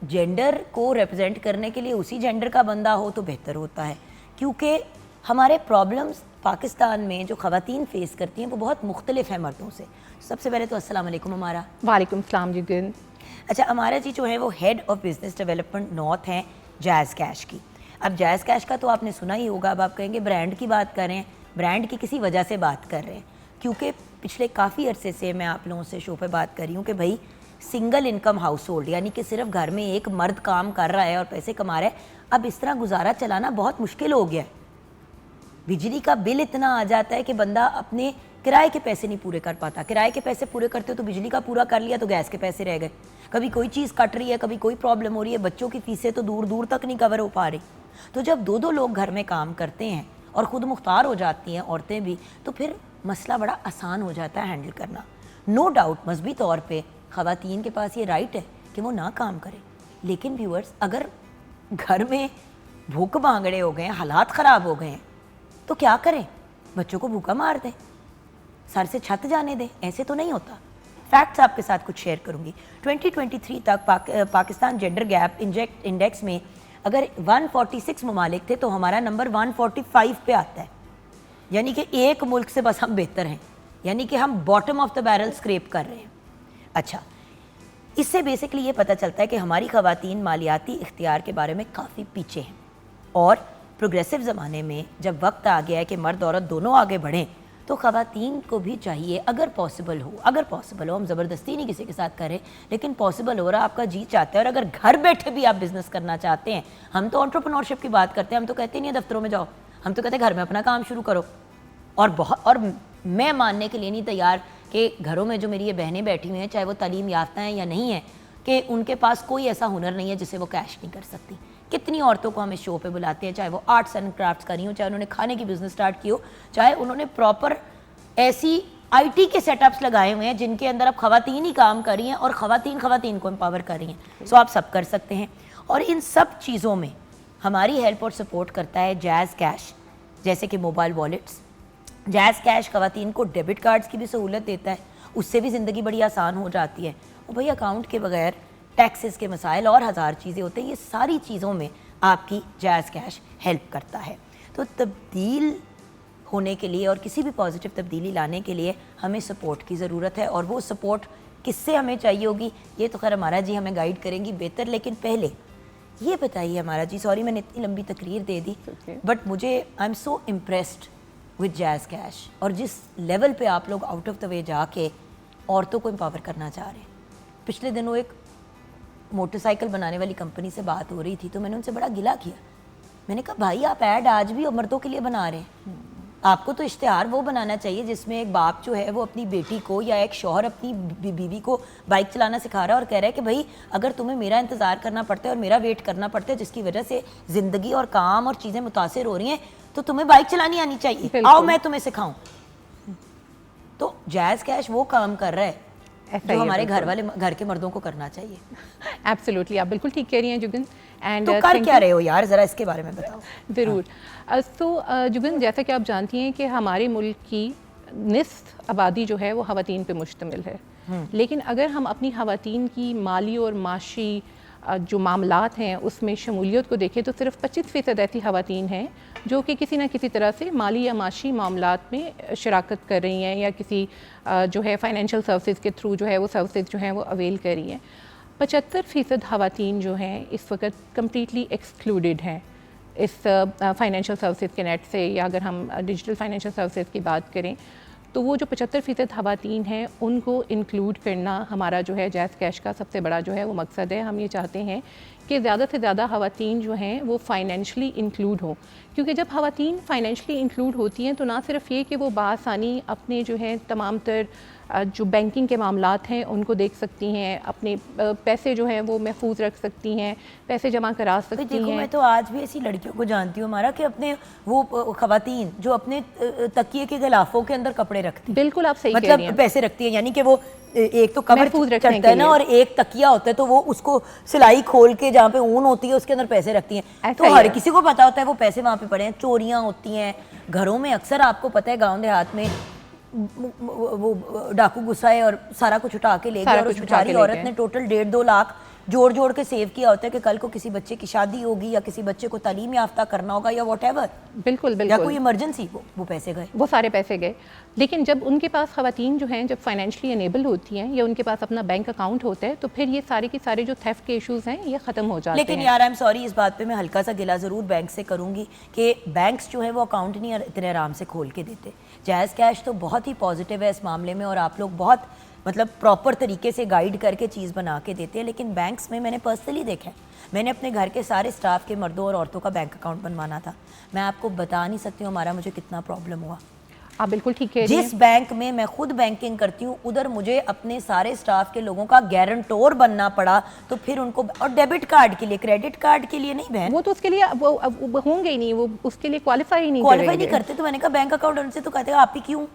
जेंडर को रिप्रेजेंट करने के लिए उसी जेंडर का बंदा हो तो बेहतर होता है, क्योंकि हमारे प्रॉब्लम्स पाकिस्तान में जो ख़वातीन फेस करती हैं वो बहुत मुख्तलिफ है मर्दों से। सबसे पहले तो अस्सलाम वालेकुम अमारा। वालेकुम सलाम जी। गुड। अच्छा, अमारा जी जो है वो head of business development north हैं जैज़ कैश की। अब जैज़ कैश का तो आपने सुना ही होगा। अब आप कहेंगे ब्रांड की बात कर रहे हैं, ब्रांड की किसी वजह से बात कर रहे हैं, क्योंकि पिछले काफ़ी अरसे से मैं आप लोगों से शो पे बात कर रही हूँ कि भाई सिंगल इनकम हाउस होल्ड, यानी कि सिर्फ घर में एक मर्द काम कर रहा है और पैसे कमा रहा है, अब इस तरह गुजारा चलाना बहुत मुश्किल हो गया है। बिजली का बिल इतना आ जाता है कि बंदा अपने किराए के पैसे नहीं पूरे कर पाता। किराए के पैसे पूरे करते हो तो बिजली का पूरा कर लिया तो गैस के पैसे रह गए, कभी कोई चीज़ कट रही है, कभी कोई प्रॉब्लम हो रही है, बच्चों की फीसें तो दूर दूर तक नहीं कवर हो पा रही। तो जब दो दो लोग घर में काम करते हैं और ख़ुद मुख्तार हो जाती हैं औरतें भी, तो फिर मसला बड़ा आसान हो जाता है हैंडल करना। नो डाउट मजहबी तौर पर ख़वातीन के पास ये राइट है कि वो ना काम करें, लेकिन व्यूअर्स, अगर घर में भूख भांगड़े हो गए, हालात ख़राब हो गए हैं, तो क्या करें? बच्चों को भूखा मार दें, सर से छत जाने दें? ऐसे तो नहीं होता। फैक्ट्स आपके साथ कुछ शेयर करूंगी। 2023 तक पाकिस्तान जेंडर गैप इंडेक्स में अगर 146 ममालिक थे तो हमारा नंबर 145 पे आता है, यानी कि एक मुल्क से बस हम बेहतर हैं, यानी कि हम bottom of the barrel scrap कर रहे हैं। अच्छा, इससे बेसिकली ये पता चलता है कि हमारी ख़वातीन मालियाती इख्तियार के बारे में काफ़ी पीछे हैं, और प्रोग्रेसिव ज़माने में जब वक्त आ गया है कि मर्द औरत दोनों आगे बढ़ें, तो ख़वातीन को भी चाहिए, अगर पॉसिबल हो, हम ज़बरदस्ती नहीं किसी के साथ करें, लेकिन पॉसिबल हो रहा, आपका जी चाहता है, और अगर घर बैठे भी आप बिज़नेस करना चाहते हैं, हम तो एंटरप्रेन्योरशिप की बात करते हैं, हम तो कहते नहीं है दफ्तरों में जाओ, हम तो कहते हैं घर में अपना काम शुरू करो। और मैं मानने के लिए नहीं तैयार कि घरों में जो मेरी ये बहनें बैठी हुई हैं, चाहे वो तालीम याफ्ता हैं या नहीं है, कि उनके पास कोई ऐसा हुनर नहीं है जिसे वो कैश नहीं कर सकती। कितनी औरतों को हम इस शो पे बुलाते हैं, चाहे वो आर्ट्स एंड क्राफ्ट्स करी हो, चाहे उन्होंने खाने की बिजनेस स्टार्ट की हो, चाहे उन्होंने प्रॉपर ऐसी आईटी के सेटअप्स लगाए हुए हैं जिनके अंदर अब ख़वातीन ही काम कर रही हैं और ख़वातीन को एम्पावर कर रही हैं। सो आप सब कर सकते हैं, और इन सब चीज़ों में हमारी हेल्प और सपोर्ट करता है जैज़ कैश, जैसे कि मोबाइल वॉलेट्स। जैज़ कैश ख़वातीन को डेबिट कार्ड्स की भी सहूलत देता है, उससे भी ज़िंदगी बड़ी आसान हो जाती है। और भाई अकाउंट के बगैर टैक्सेस के मसाइल और हज़ार चीज़ें होते हैं, ये सारी चीज़ों में आपकी जैज़ कैश हेल्प करता है। तो तब्दील होने के लिए और किसी भी पॉजिटिव तब्दीली लाने के लिए हमें सपोर्ट की ज़रूरत है, और वो सपोर्ट किससे हमें चाहिए होगी ये तो खैर हमारा जी हमें गाइड करेंगी बेहतर। लेकिन पहले ये बताइए हमारा जी, सॉरी मैंने इतनी लंबी तकरीर दे दी, बट मुझे आई am so impressed with jazz cash, और जिस लेवल पे आप लोग आउट ऑफ द वे जाके औरतों को एम्पावर करना चाह रहे हैं। पिछले दिनों एक मोटरसाइकिल बनाने वाली कंपनी से बात हो रही थी, तो मैंने उनसे बड़ा गिला किया। मैंने कहा भाई आप ऐड आज भी मर्दों के लिए बना रहे हैं, आपको तो इश्तिहार वो बनाना चाहिए जिसमें एक बाप जो है वो अपनी बेटी को या एक शौहर अपनी बीवी को बाइक चलाना सिखा रहा है और कह रहा है कि भाई अगर तुम्हें मेरा इंतज़ार करना पड़ता है और मेरा वेट करना पड़ता है जिसकी वजह से ज़िंदगी और काम और चीज़ें मुतासिर हो रही हैं, तो तुम्हें बाइक चलानी आनी चाहिए, आओ मैं तुम्हें सिखाऊं। तो जैज़ कैश वो काम कर रहा है जो हमारे घर के मर्दों को करना चाहिए। एब्सोल्युटली, आप बिल्कुल ठीक कह रही हैं जुगन। एंड तो कर क्या रहे हो यार, ज़रा इसके बारे में बताओ। ज़रूर। तो जुगन, जैसा कि आप जानती हैं कि हमारे मुल्क की निस्फ आबादी जो है वो ख़वातीन पे मुश्तमिल है, लेकिन अगर हम अपनी ख़वातीन की माली और माशी जो मामलात हैं उसमें शमूलियत को देखें तो सिर्फ 25% ऐसी ख़वातीन हैं जो कि किसी न किसी तरह से माली या माशी मामलात में शराकत कर रही हैं या किसी जो है फाइनेंशियल सर्विसेज के थ्रू जो है वो सर्विसेज जो हैं वो अवेल कर रही हैं। 75% ख़वातीन जो हैं इस वक्त कम्प्लीटली एक्सक्लूडेड हैं इस फाइनेंशियल सर्विसेज के नेट से, या अगर हम डिजिटल फाइनेंशियल सर्विसेज की बात करें तो वो जो 75% ख़वातीन हैं उनको इंक्लूड करना हमारा जो है जैज़ कैश का सबसे बड़ा जो है वो मकसद है। हम ये चाहते हैं कि ज़्यादा से ज़्यादा ख़वातीन जो हैं वो फाइनेंशली इंक्लूड हों, क्योंकि जब ख़वातीन फाइनेंशली इंक्लूड होती हैं तो ना सिर्फ ये कि वो बासानी अपने जो है तमाम तर जो बैंकिंग के मामलात हैं उनको देख सकती हैं, अपने पैसे जो हैं वो महफूज रख सकती हैं, पैसे जमा करा सकती देखो, हैं। मैं तो आज भी ऐसी लड़कियों को जानती हूँ हमारा कि अपने वो ख़वातीन जो अपने तकिए के गिलाफों के अंदर कपड़े रखती हैं, बिल्कुल आप सही कह रही मतलब हैं। पैसे रखती हैं, यानी कि वो एक तो कवर महफूज रखने चढ़ता है के ना लिए। और एक तकिया होता है, तो वो उसको सिलाई खोल के जहाँ पे ऊन होती है उसके अंदर पैसे रखती हैं। ऐसा तो ही हर है। किसी को पता होता है वो पैसे वहाँ पे पड़े हैं। चोरियाँ होती हैं घरों में अक्सर, आपको पता है गाँव देहात में वो डाकू घुसा है और सारा कुछ उठा के ले गया, और उस बेचारी औरत ने टोटल 1.5-2 लाख जोड़ जोड़ के सेव किया होता है कि कल को किसी बच्चे की शादी होगी या किसी बच्चे को तालीम याफ्ता करना होगा या व्हाटएवर, बिल्कुल या बिल्कुल, कोई इमरजेंसी, वो पैसे गए, वो सारे पैसे गए। लेकिन जब उनके पास ख़वातीन जो हैं जब फाइनेंशियली अनेबल होती हैं या उनके पास अपना बैंक अकाउंट होता है तो फिर ये सारे के सारे जो थेफ्ट के इश्यूज़ हैं ये ख़त्म हो जाते हैं। लेकिन यार आई एम सॉरी, इस बात पे मैं हल्का सा गिला ज़रूर बैंक से करूँगी कि बैंक्स जो है वो अकाउंट नहीं इतने आराम से खोल के देते। जैज़ कैश तो बहुत ही पॉजिटिव है इस मामले में, और आप लोग बहुत मतलब प्रॉपर तरीके से गाइड करके चीज़ बना के देते हैं। लेकिन बैंक्स में मैंने पर्सनली देखा है, मैंने अपने घर के सारे स्टाफ के मर्दों और औरतों का बैंक अकाउंट बनवाना था, मैं आपको बता नहीं सकती हूँ हमारा मुझे कितना प्रॉब्लम हुआ। आप बिल्कुल ठीक कह रही हैं। जिस बैंक में मैं खुद बैंकिंग करती हूँ उधर मुझे अपने सारे स्टाफ के लोगों का गारंटोर बनना पड़ा, तो फिर उनको, और डेबिट कार्ड के लिए, क्रेडिट कार्ड के लिए नहीं बहन, वो तो उसके लिए वो होंगे ही नहीं, वो उसके लिए क्वालिफाई ही नहीं क्वालिफाई नहीं करेंगे। करते। तो मैंने कहा बैंक अकाउंट, उनसे तो कहते हैं आप ही क्यों,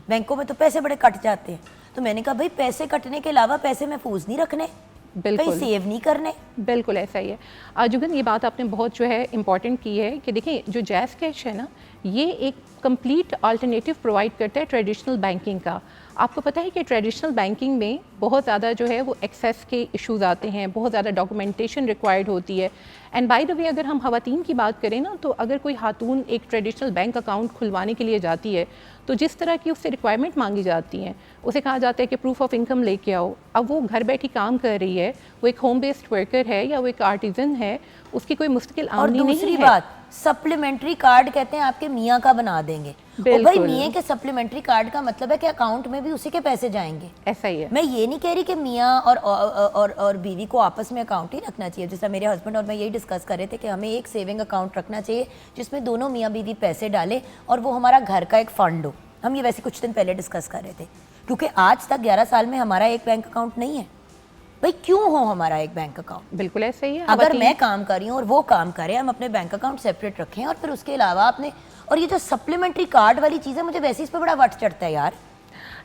बैंकों में तो पैसे बड़े कट जाते हैं। तो मैंने कहा भाई पैसे कटने के अलावा पैसे महफूज नहीं रखने, बिल्कुल कहीं सेव नहीं करने। बिल्कुल ऐसा ही है। जुगन, ये बात आपने बहुत जो है इम्पॉर्टेंट की है कि देखिए जो जैज़ कैश है ना, ये एक कंप्लीट अल्टरनेटिव प्रोवाइड करता है ट्रेडिशनल बैंकिंग का। आपको पता है कि ट्रेडिशनल बैंकिंग में बहुत ज़्यादा जो है वो एक्सेस के इश्यूज आते हैं, बहुत ज़्यादा डॉक्यूमेंटेशन रिक्वायर्ड होती है। एंड बाय द वे अगर हम ख़वातीन की बात करें ना, तो अगर कोई खातून एक ट्रेडिशनल बैंक अकाउंट खुलवाने के लिए जाती है तो जिस तरह की उससे रिक्वायरमेंट मांगी जाती हैं, उसे कहा जाता है कि प्रूफ ऑफ इनकम लेके आओ। अब वो घर बैठी काम कर रही है, वो एक होम बेस्ड वर्कर है या वो एक आर्टिजन है, उसकी कोई मुस्तकिल और आमदनी नहीं है। दूसरी बात, सप्लीमेंट्री कार्ड कहते हैं आपके मियाँ का बना देंगे, और भाई मियाँ के सप्लीमेंट्री कार्ड का मतलब है कि अकाउंट में भी उसी के पैसे जाएंगे। ऐसा ही है। मैं ये नहीं कह रही कि मियाँ और बीवी को आपस में अकाउंट ही रखना चाहिए, जैसा मेरे हस्बैंड और मैं यही डिस्कस कर रहे थे कि हमें एक सेविंग अकाउंट रखना चाहिए जिसमें दोनों मियाँ बीवी पैसे डालें और वो हमारा घर का एक फंड हो। हम ये वैसे कुछ दिन पहले डिस्कस कर रहे थे, क्योंकि आज तक 11 साल में हमारा एक बैंक अकाउंट नहीं है। भाई क्यों हो हमारा एक बैंक अकाउंट? बिल्कुल ऐसा ही है। अगर मैं काम कर रही हूँ और वो काम करे, हम अपने बैंक अकाउंट सेपरेट रखें, और फिर उसके अलावा अपने, और ये जो सप्लीमेंट्री कार्ड वाली चीज़ है, मुझे वैसे इस पर बड़ा वट चढ़ता है यार।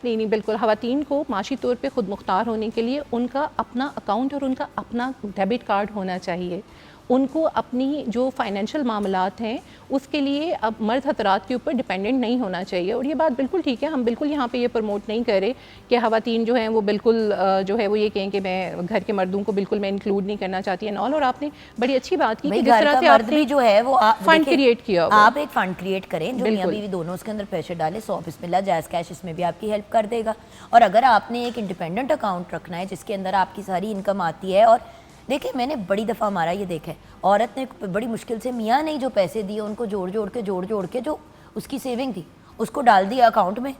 नहीं, बिल्कुल ख़वातीन को माशी तौर पे खुद मुख्तार होने के लिए उनका अपना अकाउंट और उनका अपना डेबिट कार्ड होना चाहिए। उनको अपनी जो फाइनेंशियल मामलात हैं उसके लिए अब मर्द हजरात के ऊपर डिपेंडेंट नहीं होना चाहिए। और ये बात बिल्कुल ठीक है, हम बिल्कुल यहाँ पे ये प्रमोट नहीं करें कि ख़वातीन जो हैं वो बिल्कुल जो है वो ये कहें कि मैं घर के मर्दों को बिल्कुल मैं इंक्लूड नहीं करना चाहती है और आपने बड़ी अच्छी बात की कि जिस तरह से आपने जो है वो फंड क्रिएट किया, आप एक फंड क्रिएट करें जो मियां बीवी दोनों उसके अंदर पैसे डालें, 100 बिस्मिल्लाह जैज़ कैश इसमें भी आपकी हेल्प कर देगा। और अगर आपने एक इंडिपेंडेंट अकाउंट रखना है जिसके अंदर आपकी सारी इनकम आती है, और देखिए मैंने बड़ी दफ़ा हमारा ये देखा है, औरत ने बड़ी मुश्किल से, मियाँ ने जो पैसे दिए उनको जोड़ जोड़ के जो उसकी सेविंग थी उसको डाल दिया अकाउंट में।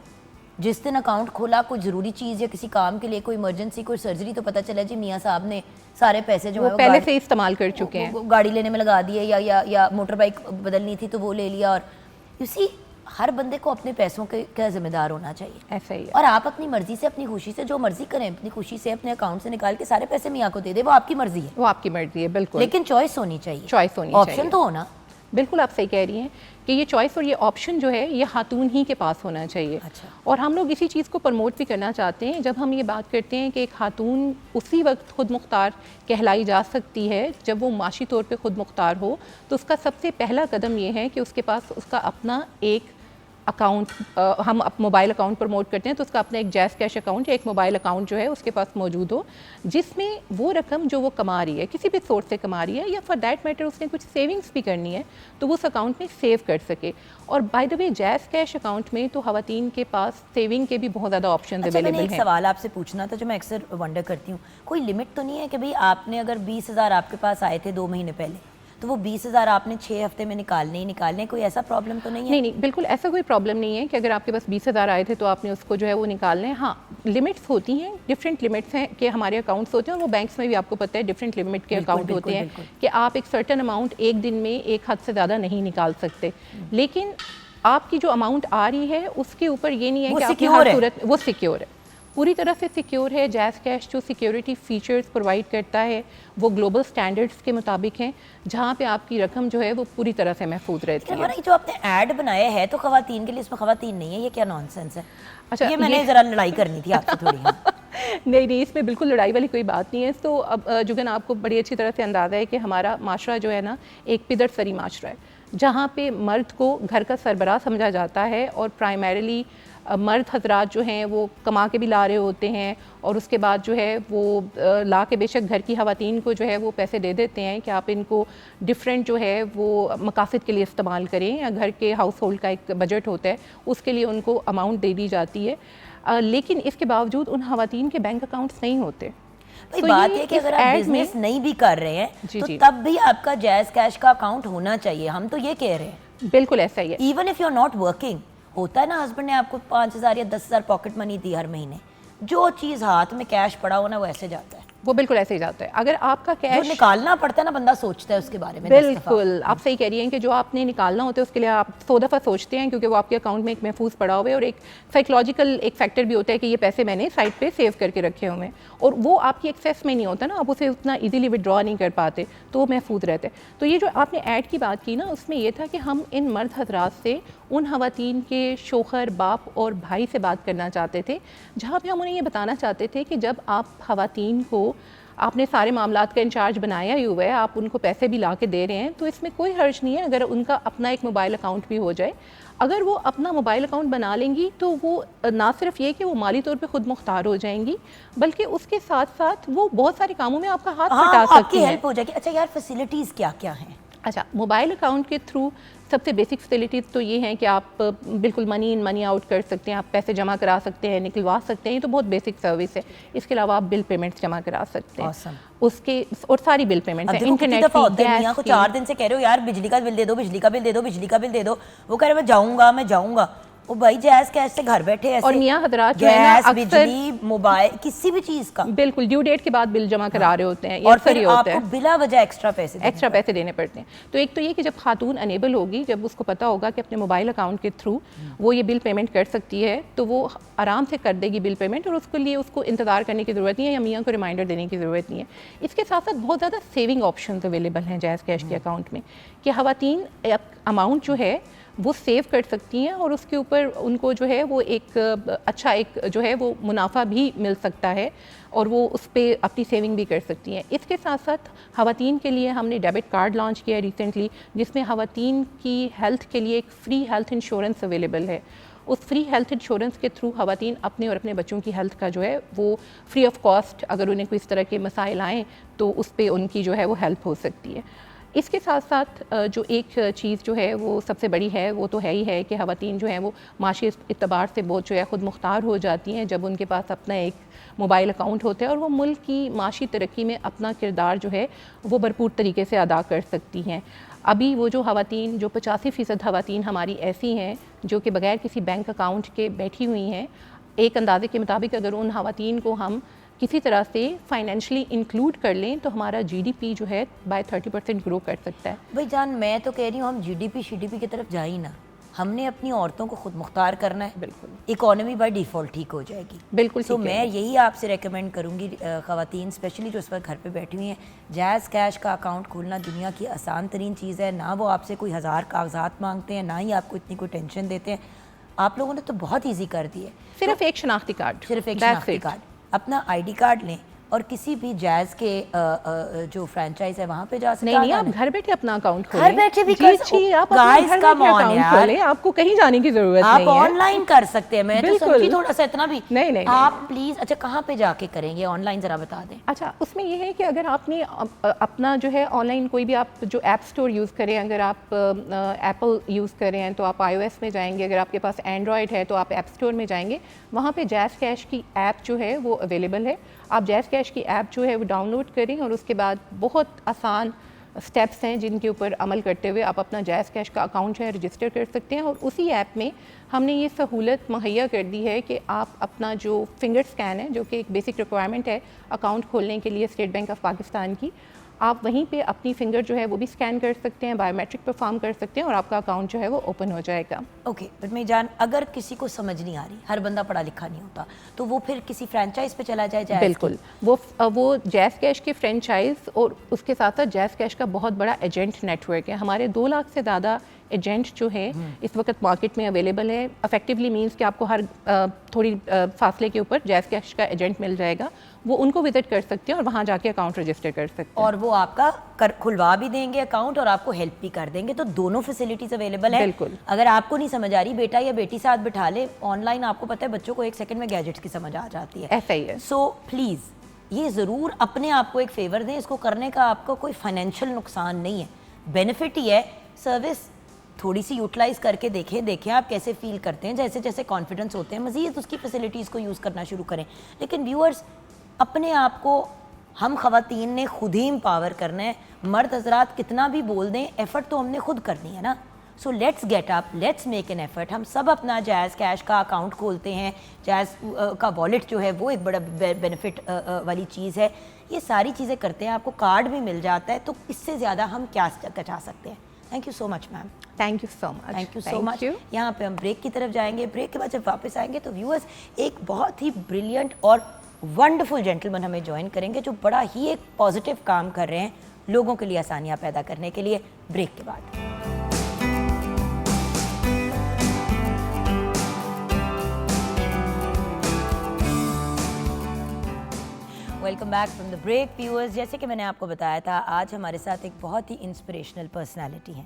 जिस दिन अकाउंट खोला, कोई ज़रूरी चीज़ या किसी काम के लिए, कोई इमरजेंसी, कोई सर्जरी, तो पता चला जी मियाँ साहब ने सारे पैसे जो है पहले से इस्तेमाल कर चुके हैं, वो गाड़ी लेने में लगा दिए, या मोटर बाइक बदलनी थी तो वो ले लिया। और इसी हर बंदे को अपने पैसों के का जिम्मेदार होना चाहिए। ऐसा ही है। और आप अपनी मर्जी से, अपनी खुशी से जो मर्जी करें, अपनी खुशी से अपने अकाउंट से निकाल के सारे पैसे मियाँ को दे दे, वो आपकी मर्जी है, वो आपकी मर्जी है, बिल्कुल। लेकिन चॉइस होनी चाहिए, चॉइस होनी ऑप्शन चाहिए, तो होना। बिल्कुल आप सही कह रही हैं कि ये चॉइस और ये ऑप्शन जो है ये खातून ही के पास होना चाहिए। अच्छा। और हम लोग इसी चीज़ को प्रमोट भी करना चाहते हैं। जब हम ये बात करते हैं कि एक खातून उसी वक्त खुद मुख्तार कहलाई जा सकती है जब वो माशी तौर पे खुद मुख्तार हो, तो उसका सबसे पहला कदम ये है कि उसके पास उसका अपना एक अकाउंट, हम मोबाइल अकाउंट प्रमोट करते हैं, तो उसका अपना एक जैज़ कैश अकाउंट या एक मोबाइल अकाउंट जो है उसके पास मौजूद हो, जिसमें वो रकम जो वो कमा रही है, किसी भी सोर्स से कमा रही है, या फॉर दैट मैटर उसने कुछ सेविंग्स भी करनी है, तो वो उस अकाउंट में सेव कर सके। और bye the way jazz cash account में तो ख़वातीन के पास सेविंग के भी बहुत ज़्यादा ऑप्शन अवेलेबल हैं। एक सवाल आपसे पूछना था जो मैं अक्सर वंडर करती हूँ, कोई लिमिट तो नहीं है कि भाई आपने अगर 20,000 आपके पास आए थे 2 महीने पहले, तो वो 20,000 आपने 6 हफ्ते में निकालने ही निकालने, कोई ऐसा प्रॉब्लम तो नहीं है? नहीं, बिल्कुल ऐसा कोई प्रॉब्लम नहीं है कि अगर आपके पास 20,000 आए थे तो आपने उसको जो है वो निकालना है। हाँ, लिमिट्स होती हैं, डिफरेंट लिमिट्स हैं कि हमारे अकाउंट्स होते हैं, और वो बैंक्स में भी आपको पता है डिफरेंट लिमिट के अकाउंट होते हैं कि आप एक सर्टेन अमाउंट एक दिन में एक हद से ज़्यादा नहीं निकाल सकते। लेकिन आपकी जो अमाउंट आ रही है उसके ऊपर ये नहीं है कि आपकी हर सूरत वो सिक्योर है, पूरी तरह से सिक्योर है। जैज़ कैश जो सिक्योरिटी फीचर्स प्रोवाइड करता है वो ग्लोबल स्टैंडर्ड्स के मुताबिक हैं, जहाँ पे आपकी रकम जो है वो पूरी तरह से महफूज रहती है। जो आपने ऐड बनाया है तो खवातीन के लिए, इसमें खवातीन नहीं है, ये क्या नॉनसेंस है? अच्छा, ये मैंने ज़रा लड़ाई करनी थी आपसे थोड़ी। नहीं, इसमें बिल्कुल लड़ाई वाली कोई बात नहीं है। तो अब जुगन आपको बड़ी अच्छी तरह से अंदाज़ा है कि हमारा माशरा जो है ना एक पिदर सरी माशरा है, जहाँ पे मर्द को घर का सरबराह समझा जाता है, और प्राइमरीली मर्द हजरात जो हैं वो कमा के भी ला रहे होते हैं, और उसके बाद जो है वो ला के बेशक घर की खवातीन को जो है वो पैसे दे देते हैं कि आप इनको डिफरेंट जो है वो मकासद के लिए इस्तेमाल करें, या घर के हाउस होल्ड का एक बजट होता है उसके लिए उनको अमाउंट दे दी जाती है। लेकिन इसके बावजूद उन खवातीन के बैंक अकाउंट्स नहीं होते। तो बात है कि अगर आप बिजनेस नहीं भी कर रहे हैं तो तब भी आपका जैज़ कैश का अकाउंट होना चाहिए, हम तो ये कह रहे हैं। बिल्कुल ऐसा ही है। Even if you are not working, होता है ना हस्बैंड ने आपको 5,000 या 10,000 पॉकेट मनी दी हर महीने, जो चीज़ हाथ में कैश पड़ा हो ना वो ऐसे जाता है, वो बिल्कुल ऐसे ही जाता है। अगर आपका कैश निकालना पड़ता है ना, बंदा सोचता है उसके बारे में। बिल्कुल आप सही कह रही हैं कि जो आपने निकालना होता है उसके लिए आप 100 दफ़ा सोचते हैं, क्योंकि वो आपके अकाउंट में एक महफूज पड़ा हुआ है, और एक साइकोलॉजिकल एक फैक्टर भी होता है कि ये पैसे मैंने साइड पे सेव करके रखे हुए हैं, और वो आपकी एक्सेस में नहीं होता ना, आप उसे उतना ईजिली विड्रॉ नहीं कर पाते, तो वो महफूज रहता है। तो ये जो आपने ऐड की बात की ना, उसमें यह था कि हम इन मर्द हजरात से उन खवातीन के शोहर, बाप और भाई से बात करना चाहते थे, जहाँ पे हम उन्हें ये बताना चाहते थे कि जब आप खवातीन को आपने सारे मामलात का इंचार्ज बनाया ही हुआ है, आप उनको पैसे भी ला के दे रहे हैं, तो इसमें कोई हर्ज नहीं है अगर उनका अपना एक मोबाइल अकाउंट भी हो जाए। अगर वो अपना मोबाइल अकाउंट बना लेंगी तो वो ना सिर्फ ये कि वो माली तौर पे खुद मुख्तार हो जाएंगी, बल्कि उसके साथ साथ वो बहुत सारे कामों में आपका हाथ बटा सकती हैं, हेल्प हो जाएगी। अच्छा यार, फैसिलिटीज़ क्या क्या हैं? अच्छा, मोबाइल अकाउंट के थ्रू सबसे बेसिक फैसिलिटीज़ तो ये हैं कि आप बिल्कुल मनी इन मनी आउट कर सकते हैं, आप पैसे जमा करा सकते हैं, निकलवा सकते हैं, ये तो बहुत बेसिक सर्विस है। इसके अलावा आप बिल पेमेंट्स जमा करा सकते हैं। awesome. उसके और सारी बिल पेमेंट्स हैं, इंटरनेट की, गैस को 4 दिन से कह रहे हो यार बिजली का बिल दे दो, बिजली का बिल दे दो, बिजली का बिल दे दो, वो कह रहे मैं जाऊंगा। ओ भाई जैज़ कैश से घर बैठे ऐसे, और मियाँ हजरात जो है ना अक्सर बिजली, मोबाइल, किसी भी चीज़ का बिल्कुल ड्यू डेट के बाद बिल जमा करा रहे होते हैं, और फिर आपको बिला वजह एक्स्ट्रा पैसे देने पड़ते हैं। तो एक तो ये कि जब खातून अनेबल होगी, जब उसको पता होगा कि अपने मोबाइल अकाउंट के थ्रू वो ये बिल पेमेंट कर सकती है, तो वो आराम से कर देगी बिल पेमेंट, और उसके लिए उसको इंतज़ार करने की ज़रूरत नहीं है या मियाँ को रिमाइंडर देने की ज़रूरत नहीं है। इसके साथ साथ बहुत ज़्यादा सेविंग ऑप्शन अवेलेबल हैं जैज़ कैश के अकाउंट में, कि खवातीन अमाउंट जो है वो सेव कर सकती हैं, और उसके ऊपर उनको जो है वो एक अच्छा एक जो है वो मुनाफा भी मिल सकता है, और वो उस पर अपनी सेविंग भी कर सकती हैं। इसके साथ साथ खवातीन के लिए हमने डेबिट कार्ड लॉन्च किया है रिसेंटली, जिसमें खवातीन की हेल्थ के लिए एक फ्री हेल्थ इंश्योरेंस अवेलेबल है। उस फ्री हेल्थ इंश्योरेंस के थ्रू खवातीन अपने और अपने बच्चों की हेल्थ का जो है वो फ्री ऑफ कॉस्ट, अगर उन्हें कोई इस तरह के मसाइल आएँ तो उस पर उनकी जो है वो हेल्प हो सकती है। इसके साथ साथ जो एक चीज़ जो है वो सबसे बड़ी है वो तो है ही है कि ख़वातीन जो हैं वो माशी इतबार से बहुत जो है ख़ुद मुख्तार हो जाती हैं जब उनके पास अपना एक मोबाइल अकाउंट होता है और वो मुल्क की माशी तरक्की में अपना किरदार जो है वो भरपूर तरीके से अदा कर सकती हैं। अभी वो जो ख़वातीन जो 85% ख़वातीन हमारी ऐसी हैं जो कि बग़ैर किसी बैंक अकाउंट के बैठी हुई हैं, एक अंदाजे के मुताबिक अगर उन ख़वातीन को हम किसी तरह से फाइनेंशियली इंक्लूड कर लें तो हमारा जीडीपी जो है बाय 30% ग्रो कर सकता है। भाई जान, मैं तो कह रही हूँ हम जीडीपी की तरफ जा ही ना, हमने अपनी औरतों को खुद मुख्तार करना है। बिल्कुल, इकोनॉमी बाय डिफ़ॉल्ट ठीक हो जाएगी। बिल्कुल। तो मैं यही आपसे रेकमेंड करूँगी ख़वातीन स्पेशली जो इस वक्त घर पे बैठी हुई हैं, जैज़ कैश का अकाउंट खोलना दुनिया की आसान तरीन चीज़ है। ना वो आपसे कोई हज़ार कागजात मांगते हैं, ना ही आपको इतनी कोई टेंशन देते हैं। आप लोगों ने तो बहुत ईजी कर दी है। सिर्फ एक शनाख्ती कार्ड, सिर्फ एक शनाख्ती कार्ड, अपना आईडी कार्ड लें और किसी भी जैज़ के जो फ्रेंचाइज है वहाँ पे जा सकते हैं। नहीं, आप घर बैठे अपना अकाउंट खोलें। घर बैठे भी कर सकते हैं। आप अपना घर बैठे अकाउंट खोलें, आपको कहीं जाने की जरूरत नहीं है। आप ऑनलाइन कर सकते हैं। मैं तो समझी थोड़ा सा इतना भी नहीं। आप प्लीज, अच्छा कहाँ पे जाके करेंगे ऑनलाइन, जरा बता दें। अच्छा, उसमें ये है कि अगर आपने अपना जो है ऑनलाइन कोई भी आप जो ऐप स्टोर यूज़ करें, अगर आप एप्पल यूज़ करें हैं तो आप iOS में जाएंगे, अगर आपके पास एंड्रॉयड है तो आप ऐप स्टोर में जाएंगे, वहाँ पे जैज़ कैश की ऐप जो है वो अवेलेबल है। आप जैज़ कैश की ऐप जो है वो डाउनलोड करें और उसके बाद बहुत आसान स्टेप्स हैं जिनके ऊपर अमल करते हुए आप अपना जैज़ कैश का अकाउंट जो है रजिस्टर कर सकते हैं। और उसी ऐप में हमने ये सहूलत मुहैया कर दी है कि आप अपना जो फिंगर स्कैन है, जो कि एक बेसिक रिक्वायरमेंट है अकाउंट खोलने के लिए स्टेट बैंक ऑफ पाकिस्तान की, आप वहीं पे अपनी फिंगर जो है वो भी स्कैन कर सकते हैं, बायोमेट्रिक परफॉर्म कर सकते हैं और आपका अकाउंट जो है वो ओपन हो जाएगा। ओके, बट मैं जान, अगर किसी को समझ नहीं आ रही, हर बंदा पढ़ा लिखा नहीं होता, तो वो फिर किसी फ्रेंचाइज पे चला जाए। बिल्कुल, वो जैज़ कैश के फ्रेंचाइज और उसके साथ साथ जैज़ कैश का बहुत बड़ा एजेंट नेटवर्क है। हमारे 2 लाख से ज़्यादा एजेंट जो है इस वक्त मार्केट में अवेलेबल है। इफेक्टिवली मींस कि आपको हर थोड़ी फासले के ऊपर जैज़ कैश का एजेंट मिल जाएगा, वो उनको विजिट कर सकते हैं और वहाँ जाके अकाउंट रजिस्टर कर सकते हैं और वो आपका खुलवा भी देंगे अकाउंट और आपको हेल्प भी कर देंगे। तो दोनों फैसिलिटीज अवेलेबल है। बिल्कुल। अगर आपको नहीं समझ आ रही, बेटा या बेटी साथ बिठा ले ऑनलाइन, आपको पता है बच्चों को 1 सेकंड में गैजेट्स की समझ आ जाती है। ऐसा ही है। सो प्लीज़ ये ज़रूर अपने आप को एक फेवर दें। इसको करने का आपको कोई फाइनेंशियल नुकसान नहीं है, बेनिफिट ही है। सर्विस थोड़ी सी यूटिलाइज करके देखें आप कैसे फील करते हैं। जैसे जैसे कॉन्फिडेंस होते हैं मज़ीद उसकी फैसिलिटीज़ को यूज़ करना शुरू करें। लेकिन व्यूअर्स, अपने आप को हम ख़वातीन ने खुद ही एम्पावर करना है। मर्द हजरात कितना भी बोल दें, एफ़र्ट तो हमने खुद करनी है ना। So let's get up, let's make an effort. हम सब अपना जैज़ कैश का अकाउंट खोलते हैं। जैज़ का वॉलेट जो है वो एक बड़ा बेनिफिट वाली चीज़ है। ये सारी चीज़ें करते हैं, आपको कार्ड भी मिल जाता है, तो इससे ज़्यादा हम क्या चाह सकते हैं। Thank you so much ma'am. Thank you so much. Thank you so much. यहाँ पे हम ब्रेक की तरफ जाएंगे। ब्रेक के बाद जब वापस आएंगे तो व्यूअर्स एक बहुत ही ब्रिलियंट और वंडरफुल जेंटलमैन हमें ज्वाइन करेंगे जो बड़ा ही एक पॉजिटिव काम कर रहे हैं लोगों के लिए आसानियाँ पैदा करने के लिए। ब्रेक के बाद welcome back from the break viewers. जैसे कि मैंने आपको बताया था, आज हमारे साथ एक बहुत ही इंस्पिरेशनल पर्सनालिटी है।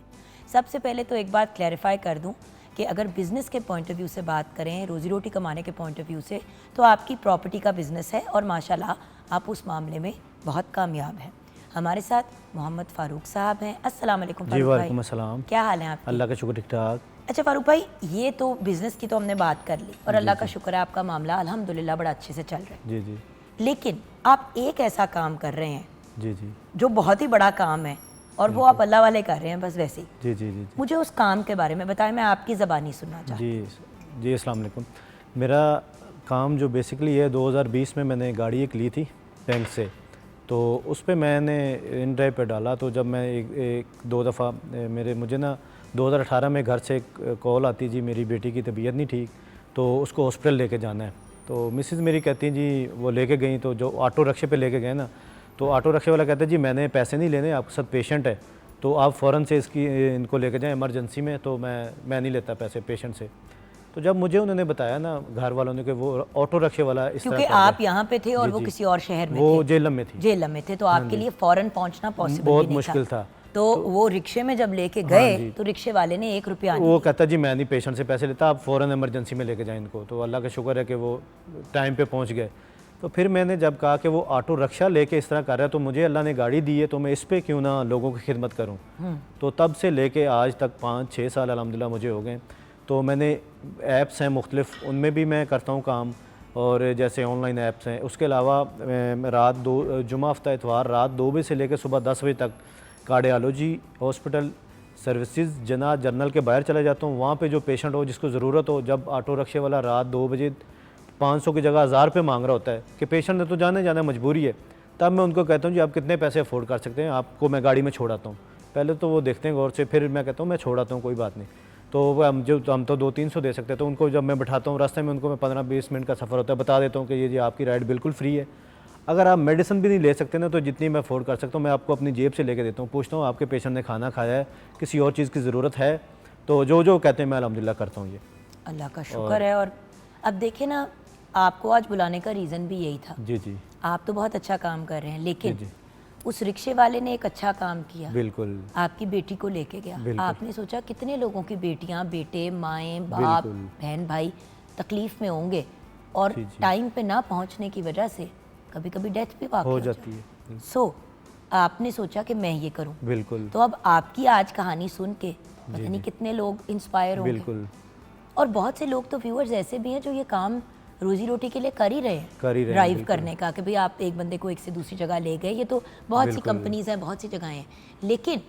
सबसे पहले तो एक बात क्लैरिफाई कर दूं कि अगर बिज़नेस के पॉइंट ऑफ व्यू से बात करें, रोज़ी रोटी कमाने के पॉइंट ऑफ व्यू से, तो आपकी प्रॉपर्टी का बिज़नेस है और माशाल्लाह आप उस मामले में बहुत कामयाब हैं। हमारे साथ मोहम्मद फ़ारूक साहब हैं। अस्सलाम वालेकुम फ़ारूक भाई। वालेकुम अस्सलाम। क्या हाल है आपके? अल्लाह का शुक्र, ठीक ठाक। अच्छा फ़ारूक भाई, ये तो बिज़नेस की तो हमने बात कर ली और अल्लाह का शुक्र है आपका मामला अल्हम्दुलिल्लाह बड़ा अच्छे से चल रहा है। जी जी लेकिन आप एक ऐसा काम कर रहे हैं जी जी जो बहुत ही बड़ा काम है और वो आप अल्लाह वाले कर रहे हैं बस वैसे ही। जी जी जी मुझे उस काम के बारे में बताएं, मैं आपकी ज़बानी सुनना चाहती जी जी। अस्सलाम वालेकुम। मेरा काम जो बेसिकली है, 2020 में मैंने गाड़ी एक ली थी बैंक से, तो उस पर मैंने इन ड्राइव पे डाला। तो जब मैं एक दो दफ़ा मुझे ना 2018 में घर से एक कॉल आती, जी मेरी बेटी की तबीयत नहीं ठीक, तो उसको हॉस्पिटल लेके जाना है। तो मिसेज़ मेरी कहती हैं जी वो लेके गई, तो जो ऑटो रिक्शे पे लेके गए ना, तो ऑटो रिक्शे वाला कहता है जी मैंने पैसे नहीं लेने, आपके साथ पेशेंट है, तो आप फ़ौरन से इनको लेके जाएं इमरजेंसी में। तो मैं नहीं लेता पैसे पेशेंट से। तो जब मुझे उन्होंने बताया ना घर वालों ने कि वो ऑटो रिक्शे वाला इस क्योंकि आप यहाँ पे थे और वो किसी और शहर में वो थे, जेलम में थी, जेलम में थे, तो आपके लिए फ़ौरन पहुँचना पॉसिबल बहुत मुश्किल था। तो वो रिक्शे में जब लेके गए तो रिक्शे वाले ने 1 रुपया वो कहता जी मैं नहीं पेशेंट से पैसे लेता, आप फ़ौरन इमरजेंसी में लेके जाएं इनको। तो अल्लाह का शुक्र है कि वो टाइम पे पहुंच गए। तो फिर मैंने जब कहा कि वो ऑटो रिक्शा लेके इस तरह कर रहा है तो मुझे अल्लाह ने गाड़ी दी है तो मैं इस पे क्यों ना लोगों की खिदमत करूं। तो तब से लेके आज तक 5-6 साल अल्हम्दुलिल्लाह मुझे हो गए। तो मैंने ऐप्स हैं मुख्तलिफ, उनमें भी मैं करता हूँ काम, और जैसे ऑनलाइन ऐप्स हैं। उसके अलावा रात 2 जुमा हफ्ता इतवार रात 2 बजे से लेकर सुबह 10 बजे तक कार्डियोलॉजी हॉस्पिटल सर्विसेज जना जर्नल के बाहर चला जाता हूँ। वहाँ पे जो पेशेंट हो जिसको ज़रूरत हो, जब ऑटो रिक्शे वाला रात 2 बजे 500 की जगह 1000 रुपये मांग रहा होता है कि पेशेंट ने तो जाना मजबूरी है, तब मैं उनको कहता हूँ जी आप कितने पैसे अफोर्ड कर सकते हैं, आपको मैं गाड़ी में छोड़ाता हूँ। पहले तो वो देखते हैं गौर से, फिर मैं कहता हूँ मैं छोड़ाता हूँ, कोई बात नहीं। तो वो हम तो 200-300 दे सकते हैं। तो उनको जब मैं बैठाता हूँ रास्ते में, उनको मैं 15-20 मिनट का सफ़र होता है, बता देता हूँ कि ये जी आपकी राइड बिल्कुल फ्री है। अगर आप मेडिसिन भी नहीं ले सकते ना, तो जितनी मैं अफोर्ड कर सकता हूँ मैं आपको अपनी जेब से लेके देता हूँ। पूछता हूँ आपके पेशेंट ने खाना खाया है, किसी और चीज़ की ज़रूरत है, तो जो कहते हैं मैं अल्हम्दुलिल्लाह करता हूँ ये। अल्लाह का शुक्र है। और अब देखिए ना, आपको आज बुलाने का रीज़न भी यही था। जी जी, आप तो बहुत अच्छा काम कर रहे हैं, लेकिन जी। उस रिक्शे वाले ने एक अच्छा काम किया, बिल्कुल आपकी बेटी को लेके गया। बिल्कुल। आपने सोचा कितने लोगों की बेटियां, बेटे, माएँ, बाप, बिल्कुल। बहन, भाई तकलीफ़ में होंगे, और जी, जी। टाइम पे ना पहुंचने की वजह से कभी कभी डेथ भी वाक़ई हो जाती है। सो आपने सोचा कि मैं ये करूं। बिल्कुल तो अब आपकी आज कहानी सुन के पता नहीं कितने लोग इंस्पायर होंगे। बिल्कुल और बहुत से लोग तो व्यूअर्स ऐसे भी हैं जो ये काम रोजी रोटी के लिए कर ही रहे हैं, ड्राइव बिल्कुल। करने का, कि भाई आप एक बंदे को एक से दूसरी जगह ले गए। ये तो बहुत सी बिल्कुल। कंपनीज हैं, बहुत सी जगहें हैं, लेकिन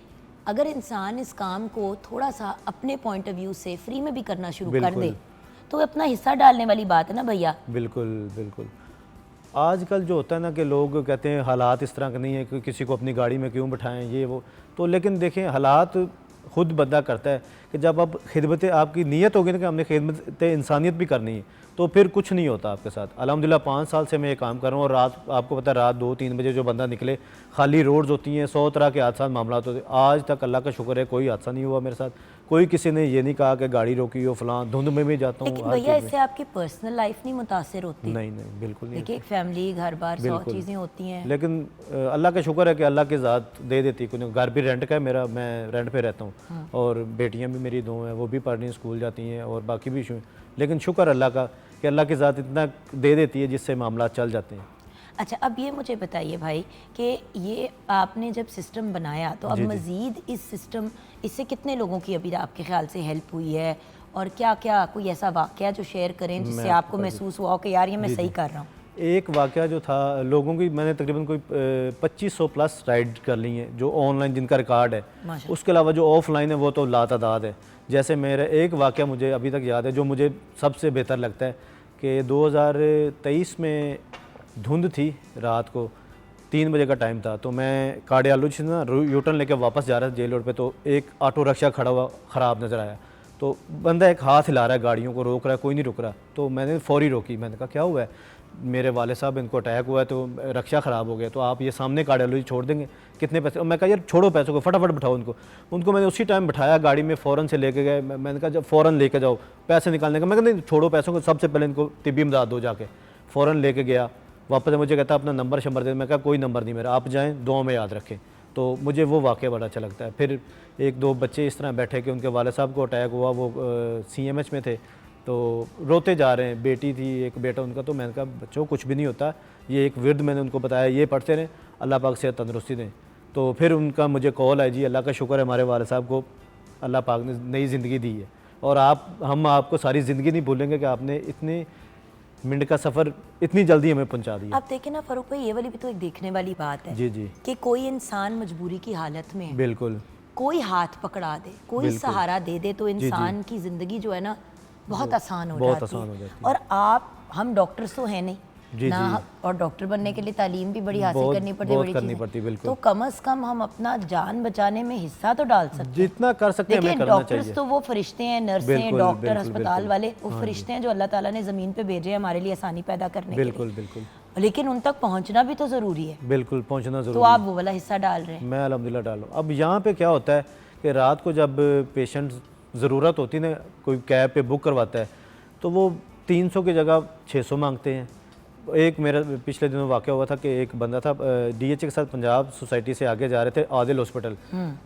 अगर इंसान इस काम को थोड़ा सा अपने पॉइंट ऑफ व्यू से फ्री में भी करना शुरू कर दे, बिल्कुल। तो अपना हिस्सा डालने वाली बात है ना भैया। बिल्कुल बिल्कुल। आजकल जो होता है ना कि लोग कहते हैं हालात इस तरह के नहीं है कि किसी को अपनी गाड़ी में क्यों बिठाएं ये वो, तो लेकिन देखें हालात खुद बंदा करता है कि जब आप खिदमत, आपकी नीयत होगी ना कि हमने खिदमत इंसानियत भी करनी है, तो फिर कुछ नहीं होता आपके साथ। अल्हम्दुलिल्लाह 5 साल से मैं ये काम कर रहा हूँ, और रात आपको पता है रात 2-3 बजे जो बंदा निकले, खाली रोड्स होती हैं, 100 तरह के हादसा मामला होते हैं। आज तक अल्लाह का शुक्र है कोई हादसा नहीं हुआ मेरे साथ, कोई किसी ने ये नहीं कहा कि गाड़ी रोकी हो फलां, धुंध में भी जाता हूँ। लेकिन भैया इससे आपकी पर्सनल लाइफ नहीं मुतासर होती? नहीं नहीं बिल्कुल नहीं। देखिए एक फैमिली, घर बार, 100 बिल्कुल। चीज़ें होती हैं। लेकिन अल्लाह का शुक्र है कि अल्लाह की ज़ात दे देती है। कुछ घर भी रेंट का है मेरा, मैं रेंट पे रहता हूँ, और बेटियाँ भी मेरी 2 हैं, वो भी पढ़ रही स्कूल जाती हैं, और बाकी भी इशू हैं। लेकिन शुक्र अल्लाह का कि अल्लाह की ज़ात इतना दे देती है जिससे मामला चल जाते हैं। अच्छा, अब ये मुझे बताइए भाई कि ये आपने जब सिस्टम बनाया, तो अब जी, जी। मज़ीद इस सिस्टम, इससे कितने लोगों की अभी आपके ख्याल से हेल्प हुई है, और क्या क्या कोई ऐसा वाक़या जो शेयर करें जिससे मैं आपको महसूस हुआ हो कि यार ये मैं सही कर रहा हूँ? एक वाक़या जो था, लोगों की मैंने तकरीबन कोई 2500 प्लस राइड कर ली हैं जो ऑनलाइन जिनका रिकॉर्ड है। माशाल्लाह। उसके अलावा जो ऑफलाइन है वो तो लातादाद है। जैसे मेरा एक वाक़या मुझे अभी तक याद है जो मुझे सबसे बेहतर लगता है कि 2023 में धुंध थी, रात को 3 बजे का टाइम था, तो मैं कार्डियोलॉजी से ना यूटर्न लेके वापस जा रहा था जेल रोड पे, तो एक ऑटो रिक्शा खड़ा हुआ ख़राब नज़र आया। तो बंदा एक हाथ हिला रहा है, गाड़ियों को रोक रहा है, कोई नहीं रुक रहा। तो मैंने फ़ौरी रोकी, मैंने कहा क्या हुआ है? मेरे वाले साहब इनको अटैक हुआ है, तो रिक्शा ख़राब हो गया, तो आप ये सामने कार्डियोलॉजी छोड़ देंगे, कितने पैसे? और मैं कहा यार छोड़ो पैसों को, फटाफट बिठाओ उनको मैंने उसी टाइम बिठाया, गाड़ी में फ़ौरन से लेके गए। मैंने कहा जब फ़ौरन लेके जाओ पैसे निकालने का, मैं कहा नहीं छोड़ो पैसों को, सबसे पहले इनको तिब्बी इमदाद दो जाके। फ़ौरन लेके गया, वापस मुझे कहता अपना नंबर शंबर दे। मैं कहा कोई नंबर नहीं मेरा, आप जाएँ दुआ में याद रखें। तो मुझे वो वाक़या बड़ा अच्छा लगता है। फिर 1-2 बच्चे इस तरह बैठे कि उनके वाले साहब को अटैक हुआ, वो CMH में थे, तो रोते जा रहे हैं, बेटी थी एक बेटा उनका। तो मैंने कहा बच्चों कुछ भी नहीं होता, ये एक विर्द मैंने उनको बताया, ये पढ़ते रहें, अल्लाह पाक से तंदुरुस्ती दें। तो फिर उनका मुझे कॉल आई, जी अल्लाह का शुक्र है हमारे वाले साहब को अल्लाह पाक ने नई ज़िंदगी दी है, और हम आपको सारी ज़िंदगी नहीं भूलेंगे कि आपने इतने मिनट का सफ़र इतनी जल्दी हमें पहुंचा दिया। अब देखें ना फ़ारूक भाई, ये वाली भी तो एक देखने वाली बात है। जी जी कि कोई इंसान मजबूरी की हालत में है, बिल्कुल कोई हाथ पकड़ा दे, कोई बिल्कुल। सहारा दे दे, तो जी। इंसान की ज़िंदगी जो है ना बहुत आसान हो बहुत जाती आसान है। हो जाती है। और हम डॉक्टर्स तो हैं नहीं जी, ना, जी। और डॉक्टर बनने के लिए तालीम भी बड़ी हासिल बहुत- करनी पड़ती है, बहुत बड़ी करनी चीज़ है। पड़ती है, बिल्कुल। तो कम अज़ कम हम अपना जान बचाने में हिस्सा तो डाल सकते हैं। जितना कर सकते हैं देखिए हमें करना डॉक्टर्स चाहिए। तो वो फरिश्ते हैं, नर्सें, बिल्कुल, डॉक्टर, बिल्कुल, अस्पताल बिल्कुल। वाले, वो हाँ फरिश्ते हैं जो अल्लाह ताला ने ज़मीन पे भेजे हैं हमारे लिए आसानी पैदा करने के बिल्कुल लिए। बिल्कुल लेकिन उन तक पहुंचना भी तो ज़रूरी है, बिल्कुल पहुंचना तो ज़रूरी आप है। वो वाला हिस्सा डाल रहे हैं। मैं अल्हम्दुलिल्लाह डाल रहा हूँ। अब यहाँ पे क्या होता है कि रात को जब पेशेंट ज़रूरत होती है ना, कोई कैब पे बुक करवाता है, तो वो 300 की जगह 600 मांगते हैं। एक मेरा पिछले दिनों वाक़या हुआ था कि एक बंदा था DH के साथ पंजाब सोसाइटी से आगे जा रहे थे आदिल हॉस्पिटल,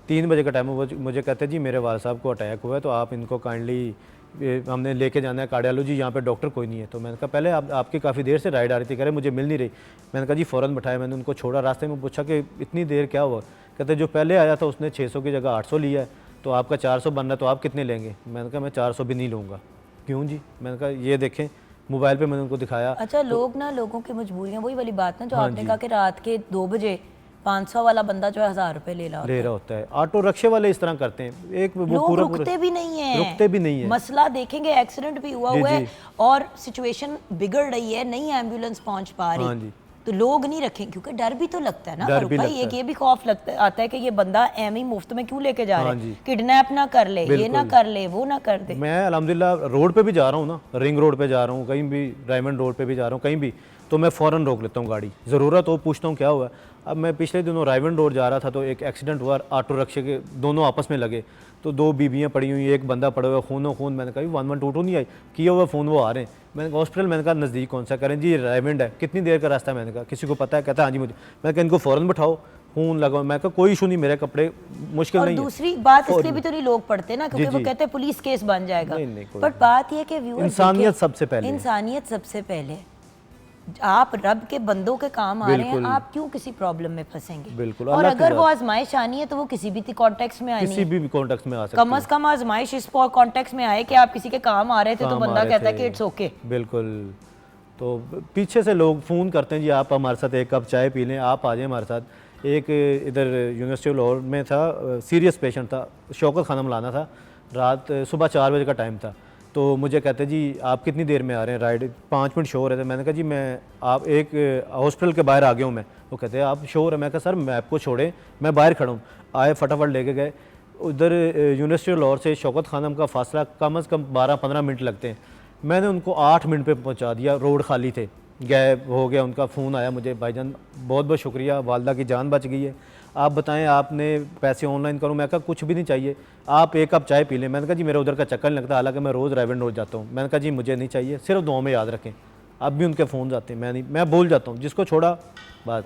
3 बजे का टाइम, वो मुझे कहते जी मेरे वाले साहब को अटैक हुआ है, तो आप इनको काइंडली हमने लेके जाना है कार्डियोलॉजी, यहाँ पे डॉक्टर कोई नहीं है। तो मैंने कहा पहले आपकी काफ़ी देर से राइड आ रही थी, कह रहे मुझे मिल नहीं रही। मैंने कहा जी फ़ौरन बैठाया, मैंने उनको छोड़ा, रास्ते में पूछा कि इतनी देर क्या हुआ, कहते जो पहले आया था उसने 600 की जगह 800 लिया है, तो आपका 400 बन रहा है, तो आप कितने लेंगे? मैंने कहा मैं 400 भी नहीं लूँगा। क्यों जी? मैंने कहा ये देखें, मोबाइल पे मैंने उनको दिखाया। अच्छा, लोग ना, लोगों की मजबूरियाँ, वही वाली बात ना जो आपने कहा कि रात के 2 बजे 500 वाला बंदा जो है 1000 रुपए ले रहा होता है। ऑटो रिक्शे वाले इस तरह करते हैं, एक वो लोग पूरा रुकते भी नहीं है, रुकते भी नहीं है। मसला देखेंगे, एक्सीडेंट भी हुआ हुआ है और सिचुएशन बिगड़ रही है, नहीं एम्बुलेंस पहुंच पा रही। हाँ जी। तो लोग नहीं रखें, क्योंकि डर भी तो लगता है ना डर फारूक भी भाई, लगता है। ये भी खौफ लगता आता है कि ये बंदा एम ही मुफ्त में क्यों लेके जा रहा हाँ है, जी। किडनैप ना कर ले, ये ना कर ले, वो ना कर दे। मैं अल्हम्दुलिल्लाह रोड पे भी जा रहा हूँ ना, रिंग रोड पे जा रहा हूँ, कहीं भी डायमंड रोड पे भी जा रहा हूँ, कहीं भी, तो मैं फ़ौरन रोक लेता हूँ गाड़ी, ज़रूरत हो पूछता हूँ क्या हुआ। अब मैं पिछले दिनों रायवन रोड जा रहा था, तो एक एक्सीडेंट हुआ, ऑटो रिक्शे के दोनों आपस में लगे, तो 2 बीबियाँ पड़ी हुई, एक बंदा पड़ा हुआ, खूनो खून। मैंने कहा 112 नहीं आई, किया हुआ फ़ोन वो आ रहे हैं। मैंने कहा हॉस्पिटल, मैंने कहा नज़दीक कौन सा? करें जी रायविंड है, कितनी देर का रास्ता है? मैंने कहा किसी को पता है? कहता हाँ जी मुझे। मैंने कहा इनको फ़ौरन बैठाओ, खून लगाओ। मैं कहा कोई इशू नहीं, मेरे कपड़े मुश्किल और नहीं है। दूसरी बात इसलिए भी तो नहीं लोग पढ़ते ना, क्योंकि जी, वो जी। कहते हैं पुलिस केस बन जाएगा। नहीं, कोई पर बात यह कि व्यूअर इंसानियत सबसे पहले है। इंसानियत सबसे पहले। आप रब के बंदों के काम आ रहे हैं, बिल्कुल। आप क्यों किसी प्रॉब्लम में फंसेंगे? बिल्कुल, और अल्लाह की अगर वो ज़ात। आजमाइश आनी है तो वो किसी भी कॉन्टेक्स्ट में आनी किसी है। भी कॉन्टेक्स्ट में आ सकती कम है। अज कम आजमाइश इस कॉन्टेक्स्ट में आए कि आप किसी के काम आ रहे थे तो काम आ बंदा रहे कहता है थे। कि इट्स ओके। बिल्कुल। तो पीछे से लोग फ़ोन करते हैं जी आप हमारे साथ एक कप चाय पी लें, आप आ जाएं हमारे साथ। एक इधर यूनिवर्सिटी लाहौर में था, सीरियस पेशेंट था, शौकत खाना लाना था, रात सुबह 4 बजे का टाइम था। तो मुझे कहते जी आप कितनी देर में आ रहे हैं राइड? 5 मिनट शो हो रहे थे। मैंने कहा जी मैं आप एक हॉस्पिटल के बाहर आ गया हूँ मैं। वो कहते हैं आप शो है? मैं कहा सर मैं आपको छोड़ें, मैं बाहर खड़ा हूँ। आए फटाफट लेके गए। उधर यूनिवर्सिटी लाहौर से शौकत खानम का फासला कम अज़ कम 12-15 मिनट लगते हैं। मैंने उनको 8 मिनट पे पहुंचा दिया, रोड खाली थे, गए हो गया। उनका फ़ोन आया मुझे, भाईजान बहुत बहुत शुक्रिया, वालदा की जान बच गई है, आप बताएं आपने पैसे ऑनलाइन करूं? मैं कहा कुछ भी नहीं चाहिए, आप एक कप चाय पी लें। मैंने कहा जी मेरा उधर का चक्कर नहीं लगता, हालांकि मैं रोज़ रायवन रोड जाता हूँ। मैंने कहा जी मुझे नहीं चाहिए, सिर्फ दुआ में याद रखें। अब भी उनके फ़ोन आते हैं, मैं भूल जाता हूँ, जिसको छोड़ा बस।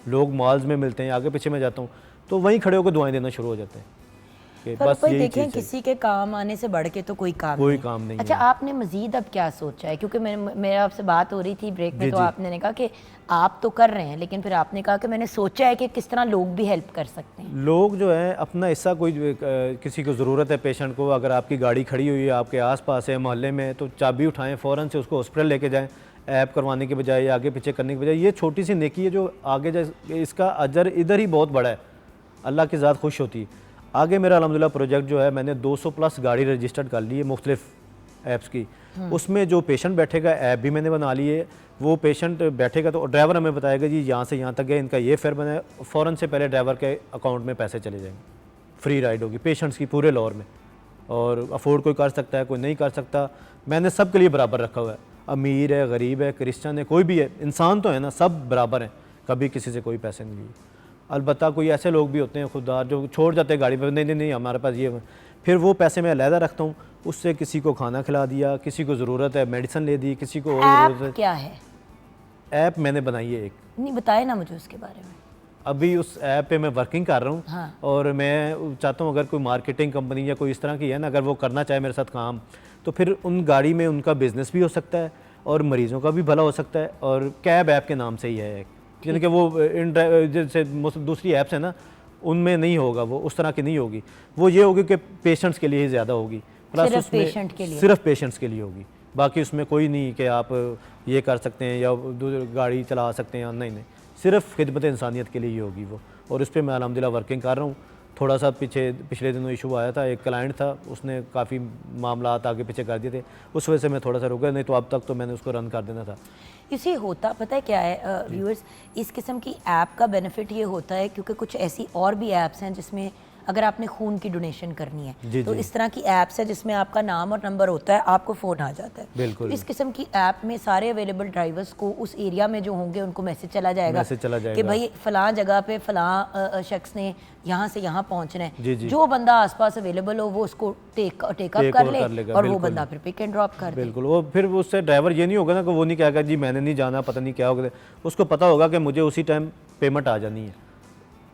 लोग मॉल्स में मिलते हैं, आगे पीछे मैं जाता हूँ तो वहीं खड़े होकर दुआएं देना शुरू हो जाते हैं कि पर बस कोई यही देखें, चीज़ है। किसी के काम आने से बढ़ के तो कोई काम नहीं अच्छा है। आपने मजीद अब क्या सोचा है? क्योंकि मेरा आपसे बात हो रही थी ब्रेक में, जी, तो जी। आपने कहा कि आप तो कर रहे हैं, लेकिन फिर आपने कहा कि मैंने सोचा है कि किस तरह लोग भी हेल्प कर सकते हैं। लोग जो है अपना हिस्सा, कोई किसी को ज़रूरत है पेशेंट को, अगर आपकी गाड़ी खड़ी हुई है आपके आसपास है मोहल्ले में, तो चाबी उठाएं, फ़ौरन से उसको हॉस्पिटल लेके जाएं, ऐप करवाने के बजाय या आगे पीछे करने के बजाय। ये छोटी सी नेकी है जो आगे जाए, इसका अजर इधर ही बहुत बड़ा है, अल्लाह की ज़ात खुश होती है। आगे मेरा अल्हम्दुलिल्लाह प्रोजेक्ट जो है, मैंने 200+ गाड़ी रजिस्टर्ड कर ली है मुख्तलिफ ऐप्स की। उसमें जो पेशेंट बैठेगा, ऐप भी मैंने बना ली है, वो पेशेंट बैठेगा तो ड्राइवर हमें बताएगा जी यहाँ से यहाँ तक गए, इनका ये फेयर बना है, फ़ौरन से पहले ड्राइवर के अकाउंट में पैसे चले जाएंगे। फ्री राइड होगी पेशेंट्स की पूरे लाहौर में, और अफोर्ड कोई कर सकता है, कोई नहीं कर सकता। मैंने सब के लिए बराबर रखा हुआ है, अमीर है, गरीब है, क्रिश्चियन है, कोई भी है, इंसान तो है ना, सब बराबर हैं, कभी किसी से कोई पैसे नहीं लिए। अलबत्ता कोई ऐसे लोग भी होते हैं खुददार जो छोड़ जाते हैं गाड़ी पर, नहीं हमारे पास ये, फिर वो पैसे मैं अलहदा रखता हूँ, उससे किसी को खाना खिला दिया, किसी को ज़रूरत है मेडिसिन ले दी, किसी को और ज़रूरत है। क्या है ऐप मैंने बनाई है एक, नहीं बताए ना मुझे उसके बारे में। अभी उस ऐप पे मैं वर्किंग कर रहा हूँ। हाँ। और मैं चाहता हूँ अगर कोई मार्केटिंग कंपनी या कोई इस तरह की है ना, अगर वो करना चाहे मेरे साथ काम, तो फिर उन गाड़ी में उनका बिज़नेस भी हो सकता है और मरीज़ों का भी भला हो सकता है। और कैब ऐप के नाम से ही है, यानी कि वो जैसे दूसरी ऐप्स है ना, उनमें नहीं होगा, वो उस तरह की नहीं होगी। वो ये होगी कि पेशेंट्स के लिए ही ज़्यादा होगी, प्लस सिर्फ उसमें पेशेंट के लिए। सिर्फ पेशेंट्स के लिए होगी, बाकी उसमें कोई नहीं कि आप ये कर सकते हैं या गाड़ी चला सकते हैं या नहीं, सिर्फ खिदमत इंसानियत के लिए ही होगी वो। और उस पर मैं अल्हम्दुलिल्लाह वर्किंग कर रहा हूँ। थोड़ा सा पिछले दिनों इशू आया था, एक क्लाइंट था, उसने काफ़ी मामला आगे पीछे कर दिए थे, उस वजह से मैं थोड़ा सा रुका, नहीं तो अब तक तो मैंने उसको रन कर देना था। इसे होता पता है क्या है व्यूअर्स, इस किस्म की ऐप का बेनिफिट ये होता है क्योंकि कुछ ऐसी और भी ऐप्स हैं जिसमें अगर आपने खून की डोनेशन करनी है जी, तो जी। इस तरह की ऐप्स है जिसमें आपका नाम और नंबर होता है, आपको फ़ोन आ जाता है। बिल्कुल। तो इस किस्म की ऐप में सारे अवेलेबल ड्राइवर्स को उस एरिया में जो होंगे उनको मैसेज चला जाएगा कि भाई फ़लाँ जगह पे फ़लाँ शख्स ने यहाँ से यहाँ पहुँचना है। जी, जी। जो बंदा आसपास अवेलेबल हो वो उसको टेकअप कर ले और वो बंदा फिर पिक एंड ड्रॉप कर दे। बिल्कुल। वो फिर उससे ड्राइवर ये नहीं होगा ना कि वो नहीं कहेगा जी मैंने नहीं जाना, पता नहीं क्या होगा, उसको पता होगा कि मुझे उसी टाइम पेमेंट आ जानी है।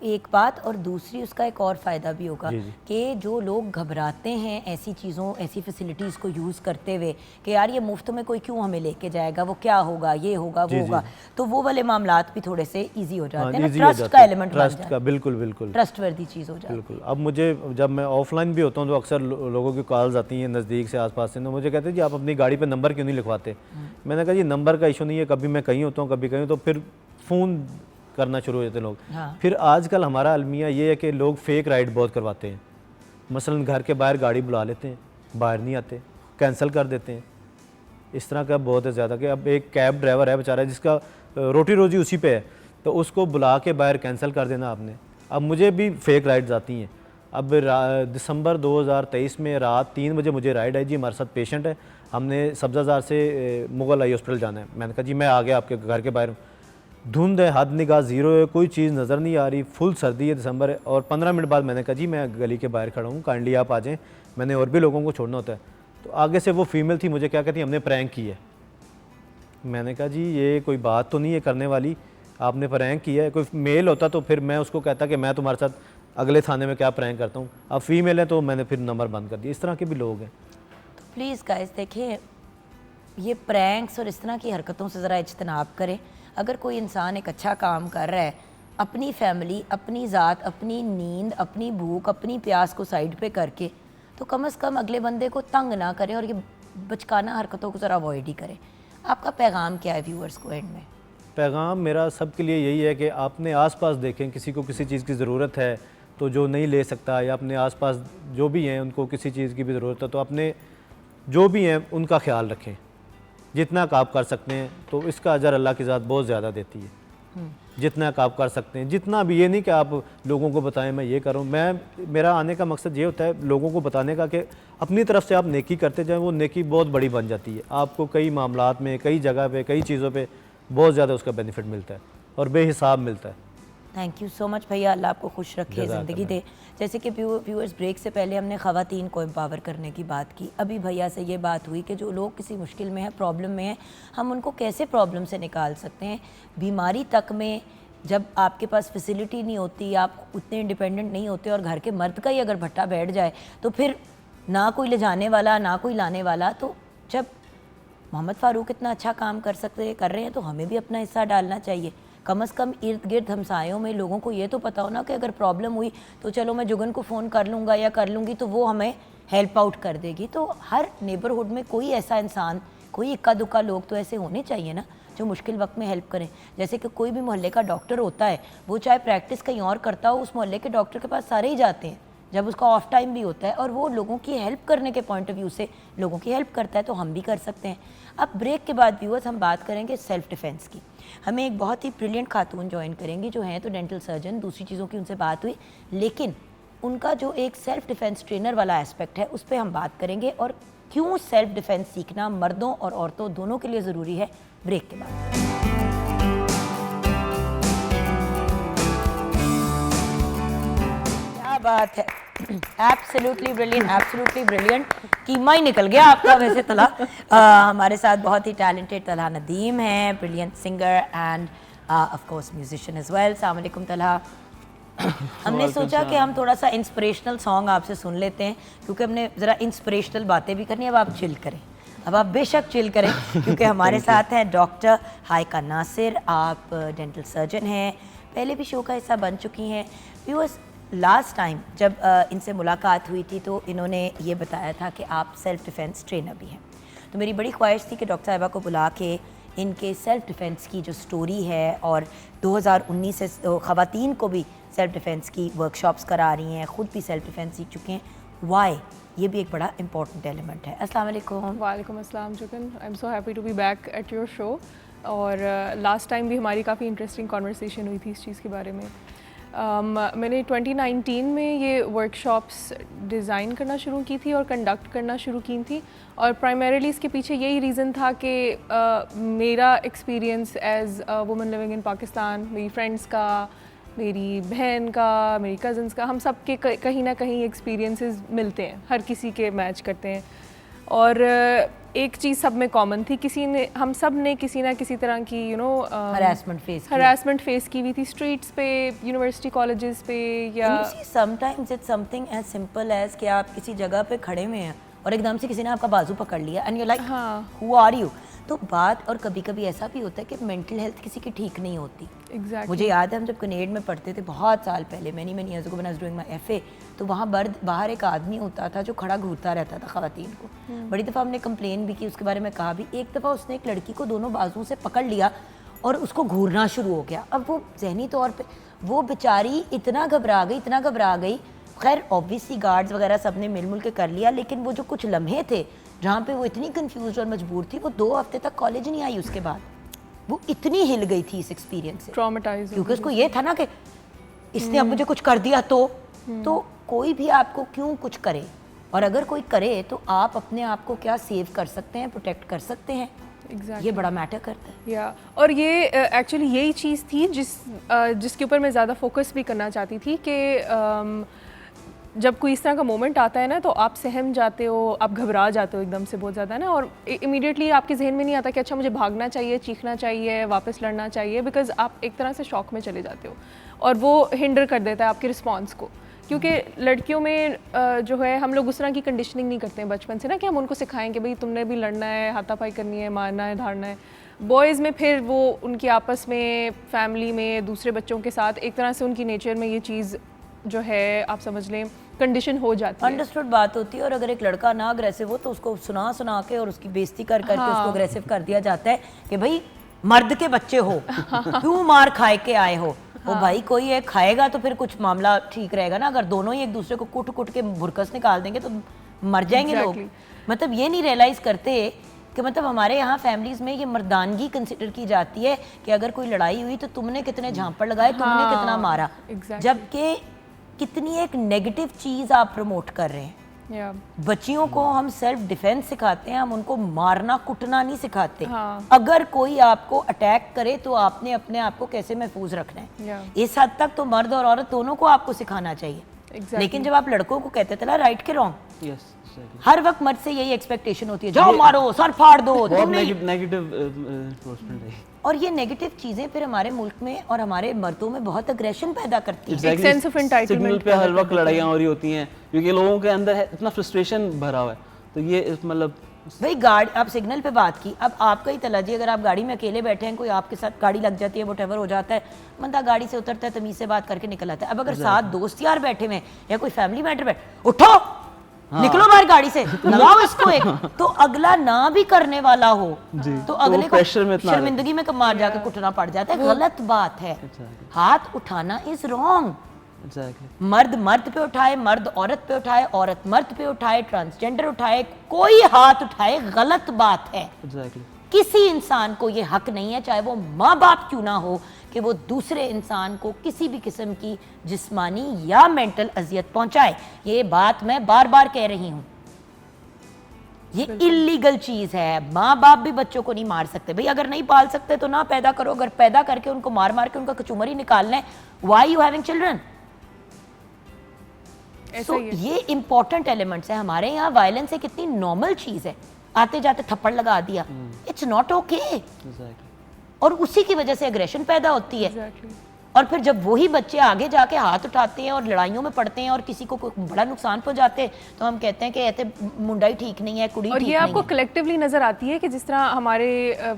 एक बात, और दूसरी उसका एक और फ़ायदा भी होगा जी, जी। कि जो लोग घबराते हैं ऐसी चीज़ों, ऐसी फैसिलिटीज़ को यूज़ करते हुए कि यार ये मुफ्त में कोई क्यों हमें लेके जाएगा, वो क्या होगा, ये होगा, जी, वो होगा, तो वो वाले मामलात भी थोड़े से ईजी हो जाते हैं ना, easy हो ट्रस्ट जाते का हैं, एलिमेंट बन ट्रस्ट जाता का, है, बिल्कुल बिल्कुल ट्रस्टवर्दी चीज़ हो जाती है। बिल्कुल। अब मुझे जब मैं ऑफलाइन भी होता हूँ तो अक्सर लोगों की कॉल्स आती हैं नज़दीक से, आसपास से, तो मुझे कहते हैं जी आप अपनी गाड़ी पे नंबर क्यों नहीं लिखवाते। मैंने कहा जी नंबर का इशू नहीं है, कभी मैं कहीं होता हूँ कभी कहीं, तो फिर फ़ोन करना शुरू हो जाते हैं लोग। हाँ। फिर आजकल हमारा अलमिया ये है कि लोग फेक राइड बहुत करवाते हैं। मसलन घर के बाहर गाड़ी बुला लेते हैं, बाहर नहीं आते, कैंसिल कर देते हैं। इस तरह का बहुत है ज़्यादा कि अब एक कैब ड्राइवर है बेचारा जिसका रोटी रोजी उसी पे है, तो उसको बुला के बाहर कैंसिल कर देना आपने। अब मुझे भी फेक राइड्स आती हैं। अब दिसंबर 2023 में रात 3 बजे मुझे राइड आई जी, हमारे साथ पेशेंट है, हमने सब्ज़ाजार से मुगल आई हॉस्पिटल जाना है। मैंने कहा जी मैं आ गया आपके घर के बाहर, धुंध है, हद निगाह ज़ीरो है, कोई चीज़ नज़र नहीं आ रही, फुल सर्दी है, दिसंबर है, और 15 मिनट बाद मैंने कहा जी मैं गली के बाहर खड़ा हूँ, काइंडली आप आ जाएँ, मैंने और भी लोगों को छोड़ना होता है। तो आगे से वो फीमेल थी, मुझे क्या कहती हमने प्रैंक की है। मैंने कहा जी ये कोई बात तो नहीं है करने वाली, आपने प्रैंक किया है। कोई मेल होता तो फिर मैं उसको कहता कि मैं तुम्हारे साथ अगले थाने में क्या प्रैंक करता हूँ, अब फीमेल है तो मैंने फिर नंबर बंद कर दिया। इस तरह के भी लोग हैं। तो प्लीज़ गाइस देखिए, ये प्रैंक्स और इस तरह की हरकतों से ज़रा इज्तनाब करें। अगर कोई इंसान एक अच्छा काम कर रहा है, अपनी फैमिली, अपनी ज़ात, अपनी नींद, अपनी भूख, अपनी प्यास को साइड पे करके, तो कम से कम अगले बंदे को तंग ना करें और ये बचकाना हरकतों को ज़रा अवॉइड ही करें। आपका पैगाम क्या है व्यूअर्स को एंड में? पैगाम मेरा सबके लिए यही है कि अपने आसपास देखें, किसी को किसी चीज़ की ज़रूरत है तो जो नहीं ले सकता, या अपने आसपास जो भी हैं उनको किसी चीज़ की भी ज़रूरत है, तो अपने जो भी हैं उनका ख्याल रखें जितना आप कर सकते हैं। तो इसका अजर अल्लाह की ज़ात बहुत ज़्यादा देती है। जितना आप कर सकते हैं, जितना भी, ये नहीं कि आप लोगों को बताएं मैं ये करूं। मेरा आने का मकसद ये होता है लोगों को बताने का कि अपनी तरफ से आप नेकी करते जाएं, वो नेकी बहुत बड़ी बन जाती है। आपको कई मामलात में, कई जगह पे, कई चीज़ों पे बहुत ज़्यादा उसका बेनिफिट मिलता है और बेहिसाब मिलता है। थैंक यू सो मच भैया, अल्लाह आपको खुश रखे, ज़िंदगी दे। जैसे कि व्यूअर्स ब्रेक से पहले हमने ख़वातीन को एम्पावर करने की बात की, अभी भैया से ये बात हुई कि जो लोग किसी मुश्किल में हैं, प्रॉब्लम में हैं, हम उनको कैसे प्रॉब्लम से निकाल सकते हैं। बीमारी तक में जब आपके पास फैसिलिटी नहीं होती, आप उतने इंडिपेंडेंट नहीं होते, और घर के मर्द का ही अगर भट्टा बैठ जाए तो फिर ना कोई ले जाने वाला, ना कोई लाने वाला। तो जब मोहम्मद फ़ारूक इतना अच्छा काम कर रहे हैं तो हमें भी अपना हिस्सा डालना चाहिए। कम से कम इर्द गिर्द हमसायों में लोगों को ये तो पता हो ना कि अगर प्रॉब्लम हुई तो चलो मैं जुगन को फ़ोन कर लूँगा या कर लूँगी, तो वो हमें हेल्प आउट कर देगी। तो हर नेबरहुड में कोई ऐसा इंसान, कोई इक्का दुक्का लोग तो ऐसे होने चाहिए ना जो मुश्किल वक्त में हेल्प करें। जैसे कि कोई भी मोहल्ले का डॉक्टर होता है, वो चाहे प्रैक्टिस कहीं और करता हो, उस मोहल्ले के डॉक्टर के पास सारे ही जाते हैं जब उसका ऑफ टाइम भी होता है, और वो लोगों की हेल्प करने के पॉइंट ऑफ व्यू से लोगों की हेल्प करता है, तो हम भी कर सकते हैं। अब ब्रेक के बाद व्यूअर्स हम बात करेंगे सेल्फ डिफेंस की। हमें एक बहुत ही ब्रिलियंट खातून ज्वाइन करेंगी जो हैं तो डेंटल सर्जन, दूसरी चीज़ों की उनसे बात हुई, लेकिन उनका जो एक सेल्फ डिफेंस ट्रेनर वाला एस्पेक्ट है उस पर हम बात करेंगे, और क्यों सेल्फ डिफेंस सीखना मर्दों और औरतों दोनों के लिए ज़रूरी है, ब्रेक के बाद। क्या बात है, एब्सोल्युटली ब्रिलियंट, कीमा ही निकल गया आपका वैसे तला। हमारे साथ बहुत ही टैलेंटेड तलहा नदीम हैं, brilliant singer and of course musician as well. अस्सलाम वालेकुम तलहा। हमने सोचा कि हम थोड़ा सा इंस्पिरेशनल सॉन्ग आपसे सुन लेते हैं, क्योंकि हमने ज़रा इंस्पिरेशनल बातें भी करनी है। अब आप चिल करें, अब आप बेशक चिल करें, क्योंकि हमारे साथ हैं डॉक्टर हाइका नासिर। आप डेंटल सर्जन हैं, पहले भी शो का हिस्सा बन चुकी हैं। व्यूअर्स, लास्ट टाइम जब इनसे मुलाकात हुई थी तो इन्होंने ये बताया था कि आप सेल्फ डिफेंस ट्रेनर भी हैं। तो मेरी बड़ी ख्वाहिश थी कि डॉक्टर साहिबा को बुला के इनके सेल्फ डिफेंस की जो स्टोरी है, और 2019 से ख़वातीन को भी सेल्फ डिफेंस की वर्कशॉप्स करा रही हैं, ख़ुद भी सेल्फ डिफेंस सीख चुके हैं, वाई, ये भी एक बड़ा इंपॉर्टेंट एलिमेंट है। अस्सलाम वालेकुम। वालेकुम अस्सलाम Jugan, I am so happy to be back at your show. और लास्ट टाइम भी हमारी काफ़ी इंटरेस्टिंग कॉन्वर्सेशन हुई थी इस चीज़ के बारे में। मैंने 2019 में ये वर्कशॉप्स डिज़ाइन करना शुरू की थी और कंडक्ट करना शुरू की थी, और प्राइमरीली इसके पीछे यही रीज़न था कि मेरा experience as a woman living in Pakistan, मेरी फ्रेंड्स का, मेरी बहन का, मेरी कज़न्स का, हम सब के कहीं ना कहीं एक्सपीरियंसेस मिलते हैं, हर किसी के मैच करते हैं। और एक चीज़ सब में कॉमन थी, हम सब ने किसी ना किसी तरह की हरासमेंट फेस की हुई थी, स्ट्रीट्स पे, यूनिवर्सिटी कॉलेजेस पे, या sometimes it's something as simple as कि आप किसी जगह पे खड़े हुए हैं और एकदम से किसी ने आपका बाजू पकड़ लिया and you like who are you. तो बात, और कभी कभी ऐसा भी होता है कि मेंटल हेल्थ किसी की ठीक नहीं होती। Exactly. मुझे याद है हम जब कनेड में पढ़ते थे बहुत साल पहले, many years ago when I was doing my FA, तो वहाँ बाहर एक आदमी होता था जो खड़ा घूरता रहता था ख़वातीन को। बड़ी दफ़ा हमने कंप्लेन भी की, उसके बारे में कहा भी। एक दफ़ा उसने एक लड़की को दोनों बाजुओं से पकड़ लिया और उसको घूरना शुरू हो गया। अब वो जहनी तौर पर वो बेचारी इतना घबरा गई। खैर ऑब्वियसली गार्ड्स वगैरह सब ने मिल के कर लिया, लेकिन वो जो कुछ लम्हे थे जहाँ पे वो इतनी कंफ्यूज और मजबूर थी, वो 2 हफ्ते तक कॉलेज नहीं आई। उसके बाद वो इतनी हिल गई थी इस एक्सपीरियंस से, ट्रॉमेटाइज, क्योंकि उसको ये था ना कि इसने अब मुझे कुछ कर दिया तो कोई भी आपको क्यों कुछ करे, और अगर कोई करे तो आप अपने आप को क्या सेव कर सकते हैं, प्रोटेक्ट कर सकते हैं। Exactly. ये बड़ा मैटर करता है। या और ये एक्चुअली यही चीज़ थी जिसके ऊपर मैं ज़्यादा फोकस भी करना चाहती थी कि जब कोई इस तरह का मोमेंट आता है ना, तो आप सहम जाते हो, आप घबरा जाते हो एकदम से बहुत ज़्यादा ना, और इमीडिएटली आपके जहन में नहीं आता कि अच्छा मुझे भागना चाहिए, चीखना चाहिए, वापस लड़ना चाहिए, बिकॉज आप एक तरह से शॉक में चले जाते हो और वो हिंडर कर देता है आपके रिस्पॉन्स को। क्योंकि लड़कियों में जो है, हम लोग उस तरह की कंडीशनिंग नहीं करते हैं बचपन से ना, कि हम उनको सिखाएं कि भाई तुमने भी लड़ना है, हाथापाई करनी है, मारना है, धारना है। बॉयज़ में फिर वो उनकी आपस में, फैमिली में, दूसरे बच्चों के साथ एक तरह से उनकी नेचर में ये चीज़ जो है, आप समझ लें, कंडीशन हो जाती है। अंडरस्टूड बात होती है। और अगर एक लड़का ना अग्रेसिव हो तो उसको सुना के और उसकी बेइज्जती करके उसको अग्रेसिव कर दिया जाता है कि भाई मर्द के बच्चे हो, क्यों मार खाए के आए हो। वो भाई कोई एक खाएगा तो फिर कुछ मामला ठीक रहेगा ना, अगर दोनों ही एक दूसरे को कुट के भुरकस निकाल देंगे तो मर जाएंगे लोग। मतलब ये नहीं रियलाइज करते कि मतलब हमारे यहाँ फैमिलीज में ये मर्दानगी कंसिडर की जाती है कि अगर कोई लड़ाई हुई तो तुमने कितने झांपड़ लगाए, तुमने कितना मारा, जबकि कितनी एक नेगेटिव चीज आप प्रमोट कर रहे हैं। बच्चियों को हम सेल्फ डिफेंस सिखाते हैं, हम उनको मारना कुटना नहीं सिखाते। अगर कोई आपको अटैक करे तो आपने अपने आप को कैसे महफूज रखना है, इस हद तक तो मर्द और औरत दोनों को आपको सिखाना चाहिए। लेकिन जब आप लड़कों को कहते थे ना राइट के रॉन्ग, हर वक्त मर्द से यही एक्सपेक्टेशन होती है, जाओ मारो, सर फाड़ दो, और ये नेगेटिव चीजें फिर हमारे मुल्क में और हमारे मर्दों में बहुत अग्रेशन पैदा करती हैं। एक सेंस ऑफ एंटाइटलमेंट सिग्नल पे हर वक्त लड़ाइयाँ हो रही होती हैं, क्योंकि लोगों के अंदर है इतना फ्रस्ट्रेशन भरा हुआ है। तो ये मतलब भाई गाड़ी, आप सिग्नल पे बात की, अब आपका ही तला जी, अगर आप गाड़ी में अकेले बैठे हैं, कोई आपके साथ गाड़ी लग जाती है, व्हाटएवर हो जाता है, बंदा गाड़ी से उतरता है, तमीज से बात करके निकल आता है। अब अगर 7 दोस्त यार बैठे हुए या कोई फैमिली मैटर बैठ, उठो निकलो बाहर गाड़ी से, लगाओ इसको एक, तो अगला ना भी करने वाला हो तो अगले को शर्मिंदगी में मार जाके कुटना पड़ जाता है। गलत बात है, हाथ उठाना इज रॉन्ग। मर्द मर्द पे उठाए, मर्द औरत पे उठाए, औरत मर्द पे उठाए, ट्रांसजेंडर उठाए, कोई हाथ उठाए, गलत बात है। किसी इंसान को ये हक नहीं है, चाहे वो माँ बाप क्यों ना हो, कि वो दूसरे इंसान को किसी भी किस्म की जिस्मानी या मेंटल अजियत पहुंचाए। ये बात मैं बार बार कह रही हूँ, ये इलीगल चीज है। माँ बाप भी बच्चों को नहीं मार सकते भाई, अगर नहीं पाल सकते तो ना पैदा करो, अगर पैदा करके उनको मार मार के उनका कचूमर ही निकालना है, why you having children. So, ये इंपॉर्टेंट एलिमेंट्स है। हमारे यहाँ वायलेंस एक इतनी नॉर्मल चीज है, आते जाते थप्पड़ लगा दिया, इट्स नॉट ओके, और उसी की वजह से एग्रेशन पैदा होती है। और फिर जब वही बच्चे आगे जाके हाथ उठाते हैं और लड़ाइयों में पड़ते हैं और किसी को बड़ा नुकसान पहुंचाते हैं, तो हम कहते हैं कि ऐसे मुंडा ही ठीक नहीं है, कुड़ी ठीक नहीं है। और ये आपको कलेक्टिवली नजर आती है कि जिस तरह हमारे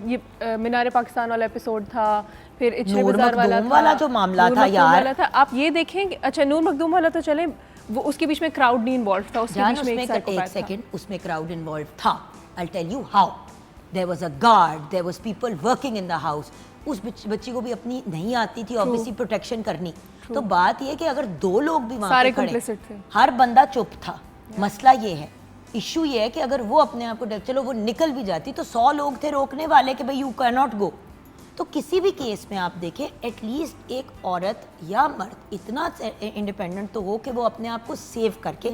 ये मीनार पाकिस्तान वाला एपिसोड था, फिर इचले बाजार वाला जो मामला था यार, आप ये देखें। अच्छा, नूर मखदूम वाला तो चले, वो उसके बीच में क्राउड नहीं इन्वॉल्व था, उसके बीच में एक सेकंड उसमें क्राउड इन्वॉल्व था। I tell you how. There was a guard, there was people working in the house. उस बच्ची को भी अपनी नहीं आती थी ऑब्वियसली प्रोटेक्शन करनी। तो बात ये कि अगर 2 लोग भी वहां पे खड़े थे, हर बंदा चुप था। मसला ये है, इशू ये है कि अगर वो अपने आप को, चलो वो निकल भी जाती तो 100 लोग थे रोकने वाले कि भाई यू कैन नॉट गो। तो किसी भी केस में आप देखें, एटलीस्ट एक औरत या मर्द इतना इंडिपेंडेंट तो हो कि वो अपने आप को सेव करके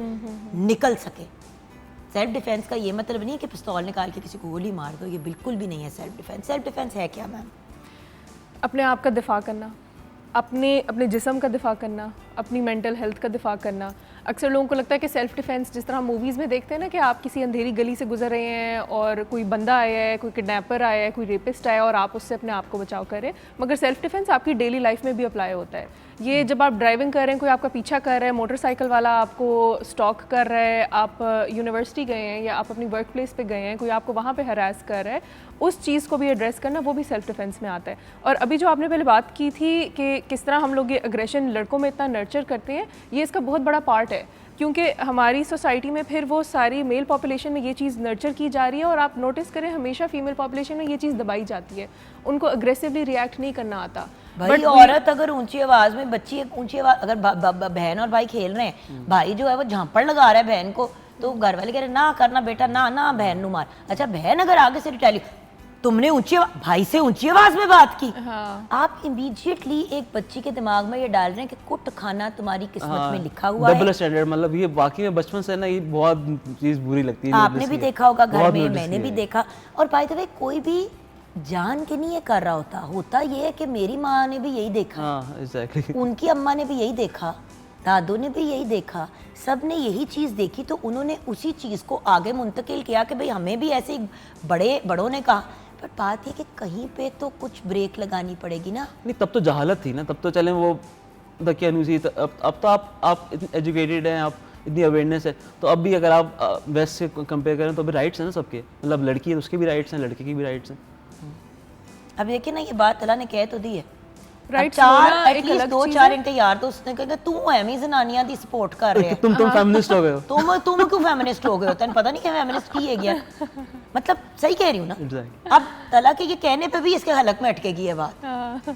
निकल सके। सेल्फ डिफेंस का ये मतलब नहीं है कि पिस्तौल निकाल के किसी को गोली मार दो, ये बिल्कुल भी नहीं है सेल्फ डिफेंस। सेल्फ डिफेंस है क्या मैम? अपने आप का दिफा करना, अपने जिस्म का दिफा करना, अपनी मेंटल हेल्थ का दिफा करना। अक्सर लोगों को लगता है कि सेल्फ डिफेंस, जिस तरह हम मूवीज़ में देखते हैं ना कि आप किसी अंधेरी गली से गुजर रहे हैं और कोई बंदा आया है, कोई किडनैपर आया है, कोई रेपिस्ट आया और आप उससे अपने आप को बचाव कर रहे हैं, मगर सेल्फ डिफेंस आपकी डेली लाइफ में भी अप्लाई होता है। ये जब आप ड्राइविंग कर रहे हैं, कोई आपका पीछा कर रहा है, मोटरसाइकिल वाला आपको स्टॉक कर रहा है, आप यूनिवर्सिटी गए हैं या आप अपनी वर्क प्लेस पे गए हैं, कोई आपको वहाँ पे हरास कर रहा है, उस चीज़ को भी एड्रेस करना वो भी सेल्फ डिफेंस में आता है। और अभी जो आपने पहले बात की थी कि किस तरह हम लोग ये अग्रेशन लड़कों में इतना नर्चर करते हैं, ये इसका बहुत बड़ा पार्ट है, क्योंकि हमारी सोसाइटी में फिर वो सारी मेल पॉपुलेशन में ये चीज़ नर्चर की जा रही है और आप नोटिस करें हमेशा फीमेल पॉपुलेशन में ये चीज़ दबाई जाती है, उनको अग्रेसिवली रिएक्ट नहीं करना आता। भाई औरत अगर ऊंची आवाज में, बच्ची एक ऊंची आवाज, अगर बहन और भाई खेल रहे हैं, भाई जो है वो झांपड़ लगा रहा है बहन को, तो घर वाले कह रहे ना करना बेटा, ना ना बहन नु मार। अच्छा बहन अगर आगे से रिटेली, तुमने भाई से ऊंची आवाज में बात की, हाँ। आप इमीडिएटली एक बच्ची के दिमाग में ये डाल रहे हैं कि कुट खाना तुम्हारी किस्मत में लिखा हुआ डबल है। स्टैंडर्ड, मतलब ये वाकई में बचपन से ना ये बहुत चीज़ बुरी लगती है। आपने भी देखा होगा घर बहुत में, notice मैंने किया भी है। देखा। और बाय द वे कोई भी जान के नहीं ये कर रहा होता ये है कि मेरी माँ ने भी यही देखा, हाँ एग्जैक्टली। उनकी अम्मा ने भी यही देखा, दादू ने भी यही देखा, सब ने यही चीज़ देखी, तो उन्होंने उसी चीज़ को आगे मुंतकिल किया कि भाई हमें भी ऐसे ही बड़ों ने कहा। पर बात है कि कहीं पे तो कुछ ब्रेक लगानी पड़ेगी ना। नहीं तब तो जहालत थी ना, तब तो चले वो दकियानूसी, अब तो आप इतने एजुकेटेड हैं, आप इतनी अवेयरनेस है, तो अब भी अगर आप वेस्ट से कंपेयर करें तो अभी राइट्स हैं ना सबके, मतलब लड़की है तो उसके भी राइट्स हैं, लड़के की भी राइट्स हैं। अब देखिए ना, ये बात अल्लाह ने कह तो दी है, Rights चार होना एक एटलीस्ट अलग दो चीज़ चार है। इनके यार तो उसने कहा तू एमी जनानियां दी सपोर्ट कर रहे हैं, तुम फेमिनिस्ट हो गए हो। तुम क्यों फेमिनिस्ट हो गए हो, तैਨੂੰ पता नहीं क्या फेमिनिस्ट की है गया। मतलब सही कह रही हूँ ना। Exactly. अब तला के ये कहने पे भी इसके हलक में अटकेगी ये बात।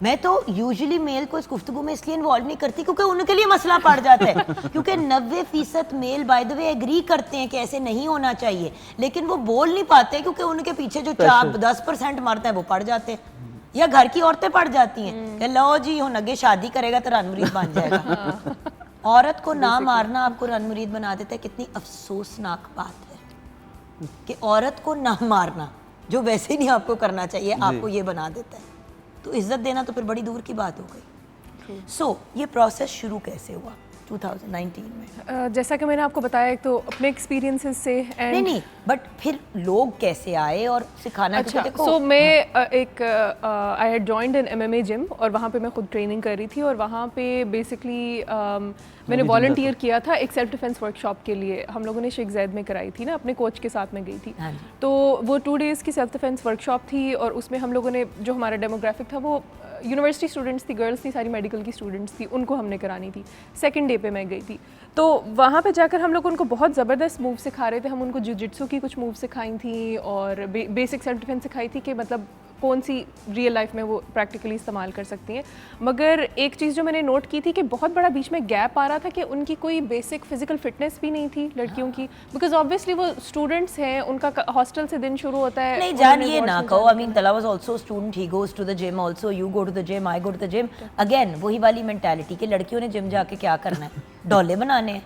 मैं तो यूजुअली मेल को इस गुफ्तगू में इसलिए इन्वॉल्व नहीं करती क्योंकि उनके लिए मसला पड़ जाता है, क्योंकि 90% male by the way agree करते हैं कि ऐसे नहीं होना चाहिए, लेकिन वो बोल नहीं पाते क्योंकि उनके पीछे जो 10% मर्द है वो पड़ जाते हैं, या घर की औरतें पड़ जाती हैं कि लो जी हुन अगे शादी करेगा तो रनमुरीद बन जाएगा। औरत को ना मारना आपको रनमुरीद बना देता है। कितनी अफसोसनाक बात है कि औरत को ना मारना, जो वैसे ही नहीं आपको करना चाहिए, आपको ये बना देता है। तो इज्जत देना तो फिर बड़ी दूर की बात हो गई। सो ये प्रोसेस शुरू कैसे हुआ 2019 में? जैसा कि मैंने आपको बताया, एक तो अपने एक्सपीरियंसेस से नहीं, बट फिर लोग कैसे आए और सिखाना? अच्छा, क्योंकि देखो सो मैं एक I had joined an MMA gym और वहाँ पे मैं खुद ट्रेनिंग कर रही थी और वहाँ पे बेसिकली मैंने वॉलंटियर किया था एक सेल्फ डिफेंस वर्कशॉप के लिए। हम लोगों ने शेख ज़ैद में कराई थी ना, अपने कोच के साथ में गई थी। हाँ जी। तो वो 2 डेज़ की सेल्फ डिफेंस वर्कशॉप थी और उसमें हम लोगों ने, जो हमारा डेमोग्राफिक था वो यूनिवर्सिटी स्टूडेंट्स थी, गर्ल्स थी, सारी मेडिकल की स्टूडेंट्स थी, उनको हमने करानी थी। सेकंड डे पे मैं गई थी, तो वहाँ पे जाकर हम लोग उनको बहुत ज़बरदस्त मूव सिखा रहे थे। हम उनको जिजिट्सू की कुछ मूव सिखाई थी और बेसिक सेल्फ डिफेंस सिखाई थी कि मतलब कौन सी रियल लाइफ में वो प्रैक्टिकली इस्तेमाल कर सकती हैं। मगर एक चीज़ जो मैंने नोट की थी कि बहुत बड़ा बीच में गैप आ रहा था कि उनकी कोई बेसिक फिजिकल फिटनेस भी नहीं थी लड़कियों की, बिकॉज ऑब्वियसली वो स्टूडेंट्स हैं, उनका हॉस्टल से दिन शुरू होता है। नहीं जान ये ना कहो, I mean Talha was also student, he goes to the gym also, you go to the gym, I go to the gym. Again वही वाली मेंटालिटी कि लड़कियों ने जिम जाके क्या करना है, डोले बनाने हैं।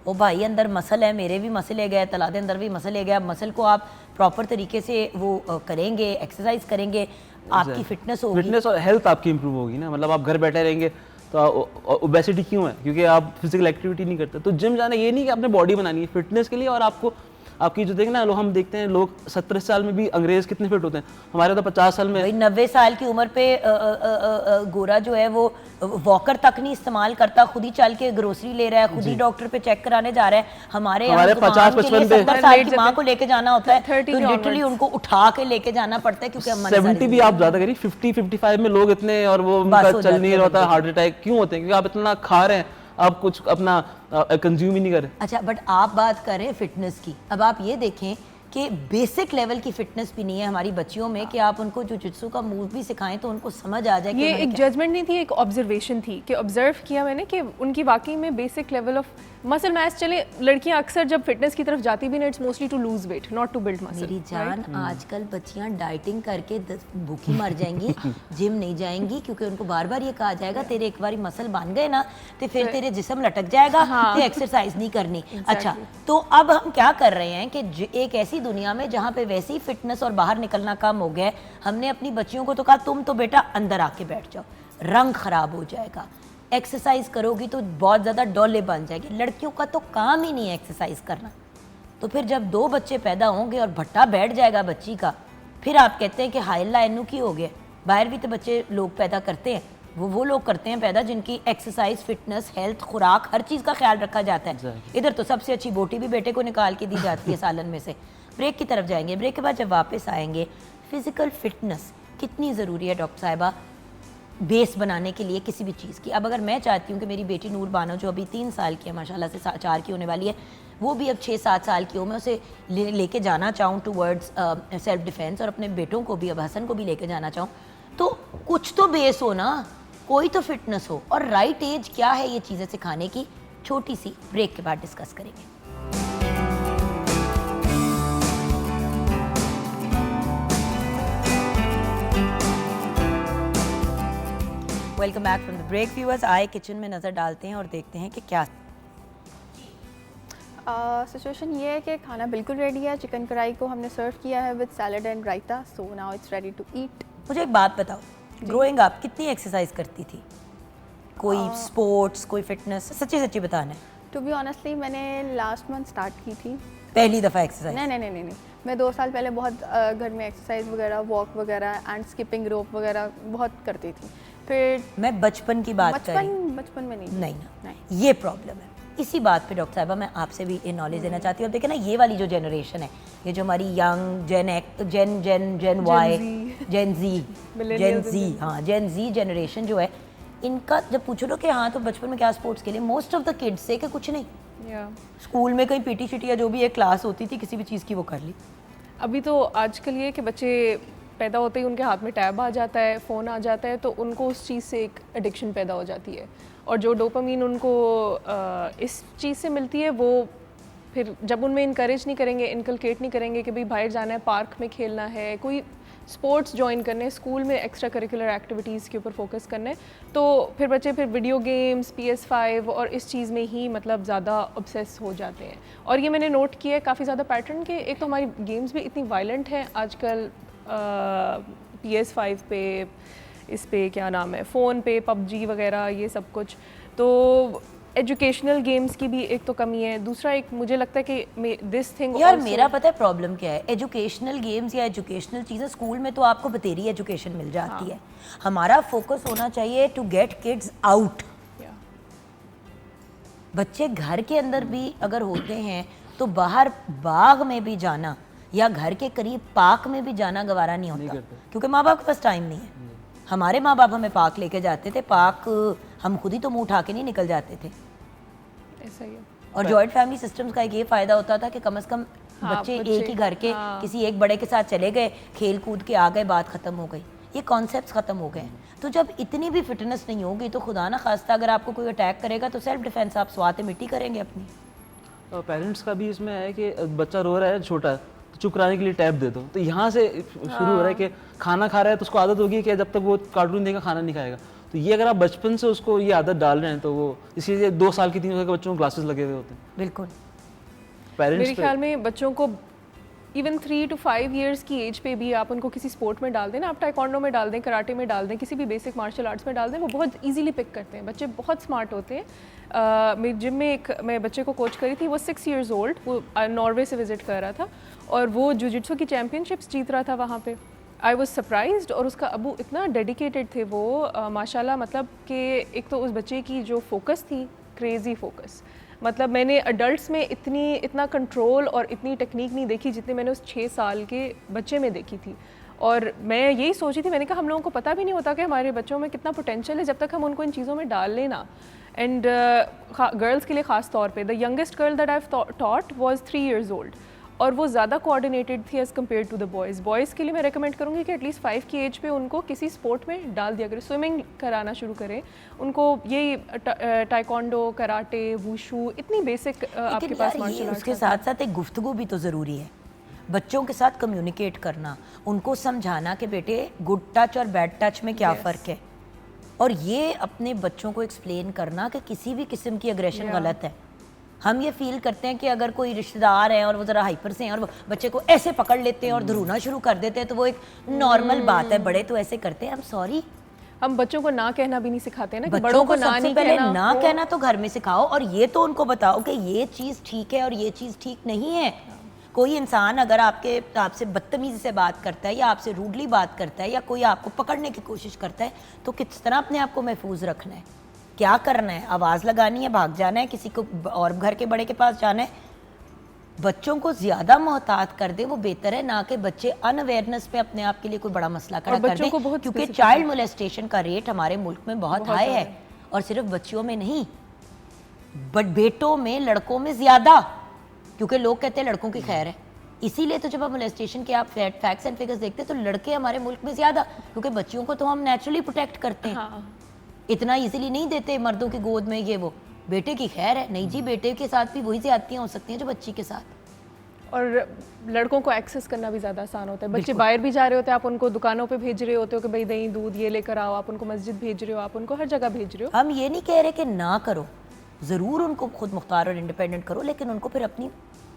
ओ भाई अंदर मसल है, मेरे भी मसल है गए, तला दे अंदर भी मसल है गया। मसल को आप प्रॉपर तरीके से वो करेंगे, एक्सरसाइज करेंगे, आपकी फिटनेस होगी, फिटनेस और हेल्थ आपकी इंप्रूव होगी ना। मतलब आप घर बैठे रहेंगे तो ओबेसिटी क्यों है? क्योंकि आप फिजिकल एक्टिविटी नहीं करते। तो जिम जाना ये नहीं कि आपने बॉडी बनानी है, फिटनेस के लिए। और आपको आपकी जो देखना है, हम देखते हैं लोग 70 साल में भी अंग्रेज कितने फिट होते हैं, हमारे तो 50 साल में। भाई 90 साल की उम्र पे गोरा जो है वो वॉकर तक नहीं इस्तेमाल करता, खुद ही चल के ग्रोसरी ले रहा है, खुद ही डॉक्टर पे चेक कराने जा रहा है। हमारे 50-55 पे 70 साल की माँ को लेके जाना होता है 30 तो लिटरली उनको उठा के लेके जाना पड़ता है, क्योंकि अम्मा ने 70 भी आप ज्यादा करिए, 50-55 में लोग इतने, और वो बस उनका हो चल जाती नहीं है रहा, बंदे हार्ट अटैक क्यों होते हैं? क्योंकि आप इतना खा रहे हैं, आप कुछ अपना कंज्यूम ही नहीं कर रहे। अच्छा, बट आप बात कर रहे हैं फिटनेस की। अब आप ये देखें कि बेसिक लेवल की फिटनेस भी नहीं है हमारी बच्चियों में कि आप उनको जुजित्सु का मूव भी सिखाएं तो उनको समझ आ जाए कि ये उन्होंने एक क्या- जजमेंट नहीं थी, एक ऑब्जर्वेशन थी कि ऑब्जर्व किया मैंने कि उनकी वाकई में basic level of muscle mass. चले लड़कियां अक्सर जब फिटनेस की तरफ जाती भी ना, it's mostly to lose weight, not to build muscle. मेरी जान आजकल बच्चियां डाइटिंग करके भूखी मर जाएंगी, जिम नहीं जाएंगी, क्योंकि उनको बार बार ये कहा जाएगा तेरे एक बार मसल बन गए ना तो फिर तेरे जिस्म लटक जाएगा, तो एक्सरसाइज नहीं करनी। अच्छा, तो अब हम क्या कर रहे हैं कि एक ऐसी दुनिया में जहाँ पे वैसे ही फिटनेस और बाहर निकलना कम हो गया है, हमने अपनी बच्चियों को तो कहा तुम तो बेटा अंदर आके बैठ जाओ, रंग खराब हो जाएगा। एक्सरसाइज करोगी तो बहुत ज़्यादा डोले बन जाएगी। लड़कियों का तो काम ही नहीं है एक्सरसाइज करना। तो फिर जब 2 बच्चे पैदा होंगे और भट्टा बैठ जाएगा बच्ची का, फिर आप कहते हैं कि हाय लाइनू की हो गया। बाहर भी तो बच्चे लोग पैदा करते हैं, वो लोग करते हैं पैदा जिनकी एक्सरसाइज, फिटनेस, हेल्थ, खुराक, हर चीज़ का ख्याल रखा जाता है। इधर तो सबसे अच्छी बोटी भी बेटे को निकाल के दी जाती है सालन में से। ब्रेक की तरफ जाएंगे, ब्रेक के बाद जब वापस आएंगे, फिज़िकल फिटनेस कितनी ज़रूरी है डॉक्टर साहिबा बेस बनाने के लिए किसी भी चीज़ की। अब अगर मैं चाहती हूँ कि मेरी बेटी नूर बानो जो अभी 3 साल की है, माशाल्लाह से 4 की होने वाली है, वो भी अब 6-7 साल की हो, मैं उसे लेके जाना चाहूँ टूवर्ड्स सेल्फ डिफेंस, और अपने बेटों को भी, अब हसन को भी लेके जाना चाहूँ, तो कुछ तो बेस हो ना, कोई तो फिटनेस हो। और राइट एज क्या है ये चीज़ें सिखाने की, छोटी सी ब्रेक के बाद डिस्कस करेंगे। Welcome back from the break. Viewers, आए किचन में नज़र डालते हैं और देखते हैं कि क्या सिचुएशन ये है कि खाना बिल्कुल रेडी है। चिकन कढ़ाई को हमने सर्व किया है with salad and raita, so now it's ready to eat. मुझे एक बात बताओ, ग्रोइंग अप कितनी एक्सरसाइज करती थी? कोई स्पोर्ट्स, कोई फिटनेस, सच्ची सच्ची बताना है। टू बी ऑनेस्टली मैंने लास्ट मंथ स्टार्ट की थी पहली दफ़ा एक्सरसाइज? नहीं, मैं 2 साल पहले बहुत घर में एक्सरसाइज वगैरह, वॉक वगैरह एंड स्किपिंग रोप वगैरह बहुत करती थी। फिर मैं बचपन की बात कर रही हूँ। बचपन में नहीं ना, ये प्रॉब्लम है। इसी बात पे डॉक्टर साहिबा मैं आपसे भी ये नॉलेज देना चाहती हूँ। अब देखें ना, ये वाली जो जनरेशन है, ये जो हमारी यंग जेन वाई, जेन जी, हाँ जेन जी जनरेशन जो है, इनका जब पूछो ना कि हाँ तो बचपन में क्या स्पोर्ट्स के लिए, मोस्ट ऑफ द किड्स से कि कुछ नहीं, स्कूल में कहीं पीटी शिटी या जो भी एक क्लास होती थी किसी भी चीज़ की वो कर ली। अभी तो आजकल ये कि बच्चे पैदा होते ही उनके हाथ में टैब आ जाता है, फ़ोन आ जाता है, तो उनको उस चीज़ से एक एडिक्शन पैदा हो जाती है। और जो डोपामीन उनको इस चीज़ से मिलती है, वो फिर जब उनमें इनकरेज नहीं करेंगे, इनकलकेट नहीं करेंगे कि भाई बाहर जाना है, पार्क में खेलना है, कोई स्पोर्ट्स ज्वाइन करने हैं, स्कूल में एक्स्ट्रा करिकुलर एक्टिविटीज़ के ऊपर फोकस करना है, तो फिर बच्चे फिर वीडियो गेम्स, PS5 और इस चीज़ में ही मतलब ज़्यादा ऑब्सेस हो जाते हैं। और ये मैंने नोट किया है काफ़ी ज़्यादा पैटर्न के, एक तो हमारी गेम्स भी इतनी वायलेंट हैं आजकल, PS5 पे, इस पे क्या नाम है, फ़ोन पे PUBG वगैरह ये सब कुछ। तो एजुकेशनल गेम्स की भी एक तो कमी है, दूसरा एक मुझे लगता है कि दिस थिंग यार मेरा पता है प्रॉब्लम क्या है, एजुकेशनल गेम्स या एजुकेशनल चीज़ें स्कूल में तो आपको बतेरी एजुकेशन मिल जाती है। हमारा फोकस होना चाहिए टू गेट किड्स आउट। बच्चे घर के अंदर भी अगर होते हैं तो बाहर बाग में भी जाना या घर के करीब पार्क में भी जाना गवारा नहीं होता, क्योंकि माँ बाप के पास टाइम नहीं है। हमारे माँ बाप हमें पार्क लेके जाते थे, पार्क हम खुद ही तो मुंह उठा के नहीं निकल जाते थे। ऐसा ही है। और जॉइंट फैमिली सिस्टम्स का एक ये फ़ायदा होता था कि कम से कम बच्चे एक ही घर के किसी एक बड़े के साथ चले गए, खेल कूद के आ गए, बात ख़त्म हो गई, ये कॉन्सेप्ट्स ख़त्म हो गए। तो जब इतनी भी फिटनेस नहीं होगी तो खुदा ना खास्ता अगर आपको कोई अटैक करेगा तो सेल्फ डिफेंस आप स्वात मिट्टी करेंगे अपनी। पेरेंट्स का भी इसमें है कि बच्चा रो रहा है छोटा, तो चुप कराने के लिए टैब दे दो, तो यहाँ से शुरू हो रहा है कि खाना खा रहा है तो उसको आदत होगी कि जब तक वो कार्टून देगा खाना नहीं खाएगा। तो ये अगर आप बचपन से उसको ये आदत डाल रहे हैं तो वो इसीलिए 2 साल की 3 साल के बच्चों को ग्लासेस लगे हुए होते हैं। बिल्कुल। मेरे ख्याल में बच्चों को इवन 3 to 5 ईयर्स की एज पे भी आप उनको किसी स्पोर्ट में डाल दें ना, आप टाइकोंडो में डाल दें, कराटे में डाल दें, किसी भी बेसिक मार्शल आर्ट्स में डाल दें, वो बहुत इजीली पिक करते हैं। बच्चे बहुत स्मार्ट होते हैं। मेरे जिम में एक मैं बच्चे को कोच करी थी, वो 6 years old, वो नॉर्वे से विजिट कर रहा था और वो जुजित्सु की चैम्पियनशिप्स जीत रहा था वहाँ पे। I was surprised. और उसका अबू इतना डेडिकेटेड थे वो, माशाल्लाह, मतलब कि एक तो उस बच्चे की जो फोकस थी, क्रेज़ी फोकस, मतलब मैंने अडल्ट्स में इतना कंट्रोल और इतनी टेक्निक नहीं देखी जितनी मैंने उस 6 साल के बच्चे में देखी थी। और मैं यही सोची थी, मैंने कहा हम लोगों को पता भी नहीं होता कि हमारे बच्चों में कितना पोटेंशियल है जब तक हम उनको इन चीज़ों में डाल लेना। एंड गर्ल्स के लिए ख़ास तौर पे the youngest girl that I taught was 3 years old, और वो ज़्यादा कोऑर्डिनेटेड थी as compared to the boys. Boys के लिए मैं रेकमेंड करूँगी कि एटलीस्ट 5 की एज पे उनको किसी स्पोर्ट में डाल दिया करें, स्विमिंग कराना शुरू करें उनको, यही टाइकोंडो, कराटे, वुशू, इतनी बेसिक आपके पास मार्शल आर्ट्स। उसके साथ साथ एक गुफ्तगू भी तो ज़रूरी है, बच्चों के साथ कम्युनिकेट करना, उनको समझाना कि बेटे गुड टच और बैड टच में क्या फ़र्क है, और ये अपने बच्चों को एक्सप्लेन करना कि किसी भी किस्म की अग्रेशन गलत है। हम ये फील करते हैं कि अगर कोई रिश्तेदार हैं और वो ज़रा हाइपर से हैं और वो बच्चे को ऐसे पकड़ लेते हैं और धरूना शुरू कर देते हैं तो वो एक नॉर्मल बात है, बड़े तो ऐसे करते हैं। आई एम सॉरी, हम बच्चों को ना कहना भी नहीं सिखाते ना कि बच्चों बड़ों को को ना सबसे नहीं पहले कहना। ना कहना तो घर में सिखाओ, और ये तो उनको बताओ कि ये चीज़ ठीक है और ये चीज़ ठीक नहीं है। कोई इंसान अगर आपसे बदतमीजी से बात करता है या आपसे रूडली बात करता है या कोई आपको पकड़ने की कोशिश करता है तो किस तरह अपने आप को महफूज रखना है, क्या करना है, आवाज़ लगानी है, भाग जाना है, किसी को और घर के बड़े के पास जाना है। बच्चों को ज़्यादा मोहतात कर दे वो बेहतर है, ना कि बच्चे अनअवेयरनेस पे अपने आप के लिए कोई बड़ा मसला खड़ा कर बच्चों दें, को बहुत क्योंकि specific चाइल्ड मोलेस्टेशन का रेट हमारे मुल्क में बहुत हाई है, और सिर्फ बच्चियों में नहीं, बट बेटों में, लड़कों में ज़्यादा, क्योंकि लोग कहते हैं लड़कों की खैर है। इसीलिए तो जब आप मोलेस्टेशन के आप फैक्ट्स एंड फिगर्स देखते हैं तो लड़के हमारे मुल्क में ज़्यादा, क्योंकि बच्चियों को तो हम नेचुरली प्रोटेक्ट करते हैं, हाँ। इतना इजीली नहीं देते मर्दों की गोद में ये वो। बेटे की खैर है, नहीं जी, बेटे के साथ भी वही ज़्यादतियाँ हो सकती हैं जो बच्ची के साथ। और लड़कों को एक्सेस करना भी ज़्यादा आसान होता है। बच्चे बाहर भी जा रहे होते हैं, आप उनको दुकानों पे भेज रहे होते हो कि भाई दही दूध ये लेकर आओ, आप उनको मस्जिद भेज रहे हो, आप उनको हर जगह भेज रहे हो। हम ये नहीं कह रहे कि ना करो, ज़रूर उनको खुद मुख्तार और इंडिपेंडेंट करो, लेकिन उनको फिर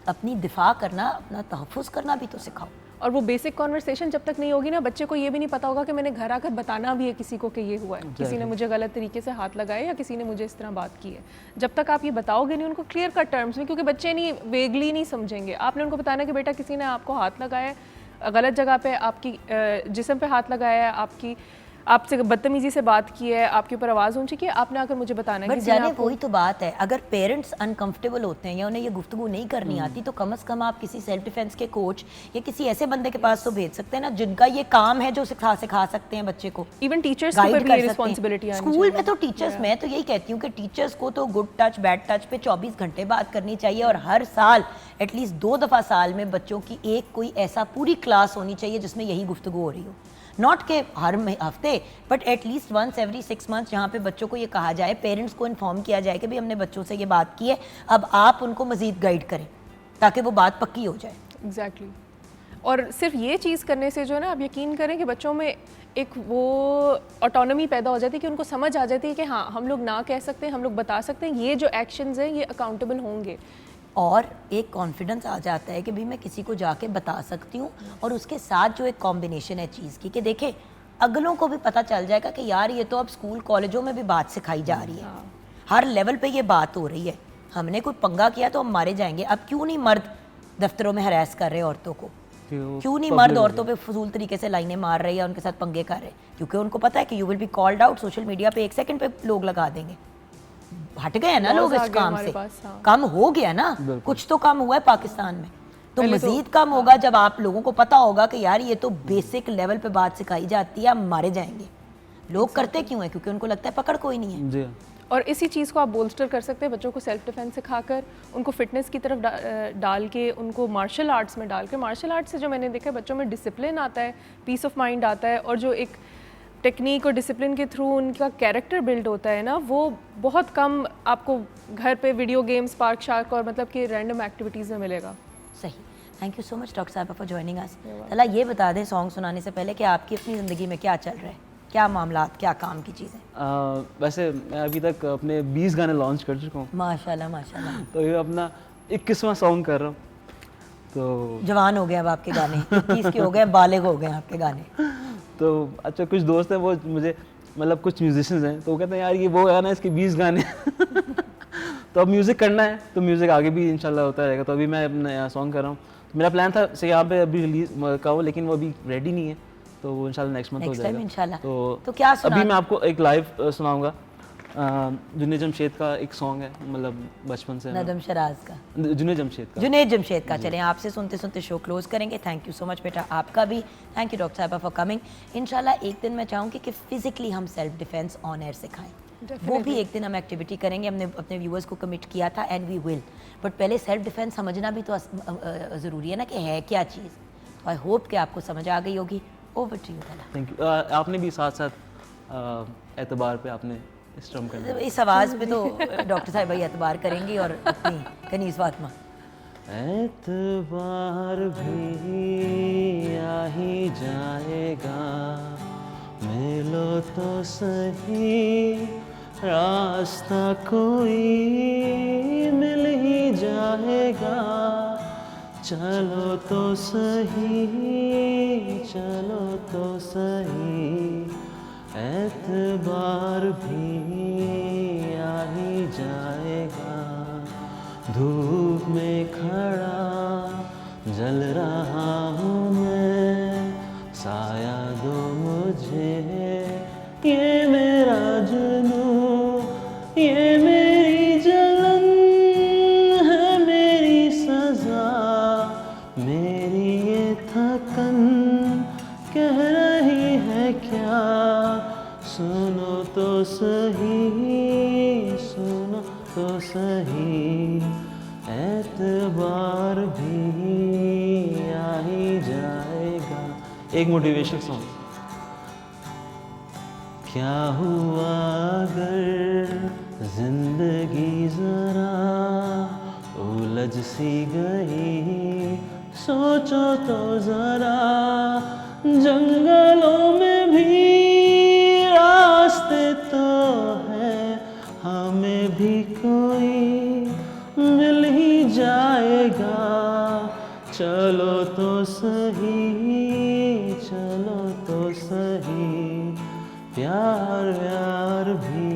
अपनी दिफा करना, अपना तहफ़्फ़ुज़ करना भी तो सिखाओ। और वो बेसिक कॉन्वर्सेशन जब तक नहीं होगी ना, बच्चे को ये भी नहीं पता होगा कि मैंने घर आकर बताना भी है किसी को कि ये हुआ है, किसी ने मुझे गलत तरीके से हाथ लगाया या किसी ने मुझे इस तरह बात की है। जब तक आप ये बताओगे नहीं उनको क्लियर कट टर्म्स में, क्योंकि बच्चे नहीं वेगली नहीं समझेंगे। आपने उनको बताना कि बेटा किसी ने आपको हाथ लगाया है, गलत जगह पे आपकी जिस्म पे हाथ लगाया है, आपसे बदतमीजी से बात की है, आपके ऊपर आवाज़ ऊंची की है, आपने आकर मुझे बताना है। बट किसी ने जाने आपको- वही तो बात है, अगर पेरेंट्स अनकंफर्टेबल होते हैं या उन्हें ये गुफ्तगू नहीं करनी आती तो कम से कम आप किसी सेल्फ डिफेंस के कोच या किसी ऐसे बंदे के पास तो भेज सकते हैं ना, जिनका ये काम है, जो सिखा सकते हैं बच्चे को, इवन टीचर्स के गाइड ऊपर भी कर ये सकते रिस्पॉन्सिबिलिटी हैं। आनी स्कूल में चाहिए। तो टीचर्स, मैं तो यही कहती हूँ कि टीचर्स को तो गुड टच बैड टच पे 24 घंटे बात करनी चाहिए, और हर साल एटलीस्ट 2 दफ़ा साल में बच्चों की एक कोई ऐसा पूरी क्लास होनी चाहिए जिसमें यही गुफ्तगू हो रही हो। नॉट के हर हफ्ते, but at least once every 6 months, जहाँ पे बच्चों को ये कहा जाए, पेरेंट्स को इन्फॉर्म किया जाए कि भाई हमने बच्चों से ये बात की है, अब आप उनको मज़ीद गाइड करें ताकि वो बात पक्की हो जाए। एग्जैक्टली। और सिर्फ ये चीज़ करने से जो है ना, आप यकीन करें कि बच्चों में एक वो ऑटोनॉमी पैदा हो जाती है कि उनको समझ आ जाती है कि हाँ, हम लोग ना कह सकते हैं, हम लोग बता सकते हैं, ये जो एक्शंस हैं ये अकाउंटेबल होंगे। और एक कॉन्फिडेंस आ जाता है कि भाई मैं किसी को जाके बता सकती हूँ, और उसके साथ जो एक कॉम्बिनेशन है चीज़ की कि देखें अगलों को भी पता चल जाएगा कि यार ये तो अब स्कूल कॉलेजों में भी बात सिखाई जा रही है, हर लेवल पे ये बात हो रही है, हमने कोई पंगा किया तो हम मारे जाएंगे। अब क्यों नहीं मर्द दफ्तरों में हरास कर रहे औरतों को, क्यों नहीं मर्द औरतों पे फजूल तरीके से लाइनें मार रहे या उनके साथ पंगे कर रहे, क्योंकि उनको पता है कि you will be called out. Social media पे 1 सेकंड पे लोग लगा देंगे। हट गए हैं ना लोग Laws आ इस गए काम हमारे से, पास, हाँ। कम हो गया ना, कुछ तो कम हुआ है पाकिस्तान में, तो पहले तो- मजीद कम होगा जब आप लोगों को पता होगा कि यार ये तो बेसिक लेवल पे बात सिखाई जाती है, हम मारे जाएंगे। लोग करते क्यों है? क्योंकि उनको लगता है पकड़ कोई नहीं है। जी। और इसी चीज़ को आप बोल्स्टर कर सकते हैं बच्चों को सेल्फ डिफेंस सिखाकर, उनको फिटनेस की तरफ डाल के, उनको मार्शल आर्ट्स में डाल के। मार्शल आर्ट्स से जो मैंने देखा है बच्चों में डिसिप्लिन आता है, पीस ऑफ माइंड आता है, और जो एक टेक्निक और डिसिप्लिन के थ्रू उनका कैरेक्टर बिल्ड होता है ना, वो बहुत कम आपको घर पे वीडियो गेम्स, पार्क शार्क और मतलब कि रैंडम एक्टिविटीज़ में मिलेगा। सही, thank you so much doctor साहबा फॉर ज्वाइनिंग अस। तला ये बता दें सॉन्ग सुनाने से पहले कि आपकी अपनी ज़िंदगी में क्या चल रहा है, क्या मामलात, क्या काम की चीज़ें? वैसे मैं अभी तक अपने 20 गाने लॉन्च कर चुका हूँ, माशाल्लाह माशाल्लाह, तो ये अपना 21वां सॉन्ग कर रहा हूँ। तो जवान हो गए अब आपके गाने, 21 के हो गए, बालिग हो गए आपके गाने। तो अच्छा, कुछ दोस्त हैं वो मुझे, मतलब कुछ म्यूजिशियंस हैं, तो वो कहते हैं यार ये वो गाना है, इसके 20 गाने तो अब म्यूज़िक करना है, तो म्यूज़िक आगे भी इंशाल्लाह होता रहेगा। तो अभी मैं अपना सॉन्ग कर रहा हूँ, तो मेरा प्लान था से यहाँ पे अभी रिलीज का हो, लेकिन वो अभी रेडी नहीं है, तो वो इंशाल्लाह नेक्स्ट मंथ हो नेक्स्ट टाइम जाएगा। इंशाल्लाह। तो तो क्या अभी मैं आपको एक लाइव सुनाऊंगा, जुनेद जमशेद का एक सॉन्ग है, मतलब बचपन से नदम शराज का, जुनेद जमशेद का। जुनेद जमशेद का। चलें आपसे सुनते सुनते शो क्लोज करेंगे। थैंक यू सो मच बेटा, आपका भी थैंक यू डॉक्टर साहबा फॉर कमिंग। इंशाल्लाह एक दिन मैं चाहूँगी कि फिजिकली हम सेल्फ डिफेंस ऑन एयर सिखाएं, वो भी एक दिन हम एक्टिविटी करेंगे। हमने अपने व्यूअर्स को कमिट किया था एंड वी विल, बट पहले सेल्फ डिफेंस समझना भी तो ज़रूरी है ना कि है क्या चीज़। तो आई होप कि आपको समझ आ गई होगी। ओवर टू यू तला। Thank you. आपने भी साथ साथ एतबार पे आपने स्ट्रम कर दिया। इस आवाज़ पे तो डॉक्टर साहब भाई एतबार करेंगी और अपनी कनीज़ फातिमा। एतबार भी आ ही जाएगा, मिलो तो सही, रास्ता कोई मिल ही जाएगा, चलो तो सही, चलो तो सही, एतबार भी आ ही जाएगा, धूप में खड़ा जल रहा हूँ मैं, साया दो मुझे, ये मेरा जुनून, ये मेरी जलन है, मेरी सजा, मेरी ये थकन कह रही है क्या, सुनो तो सही, सुनो तो सही, एतबार भी आ ही जाएगा। एक मोटिवेशन सॉन्ग। क्या हुआ अगर जिंदगी जरा उलझ सी गई, सोचो तो जरा, जंगलों में भी रास्ते तो है, हमें भी कोई मिल ही जाएगा, चलो तो सही, चलो तो सही, प्यार व्यार भी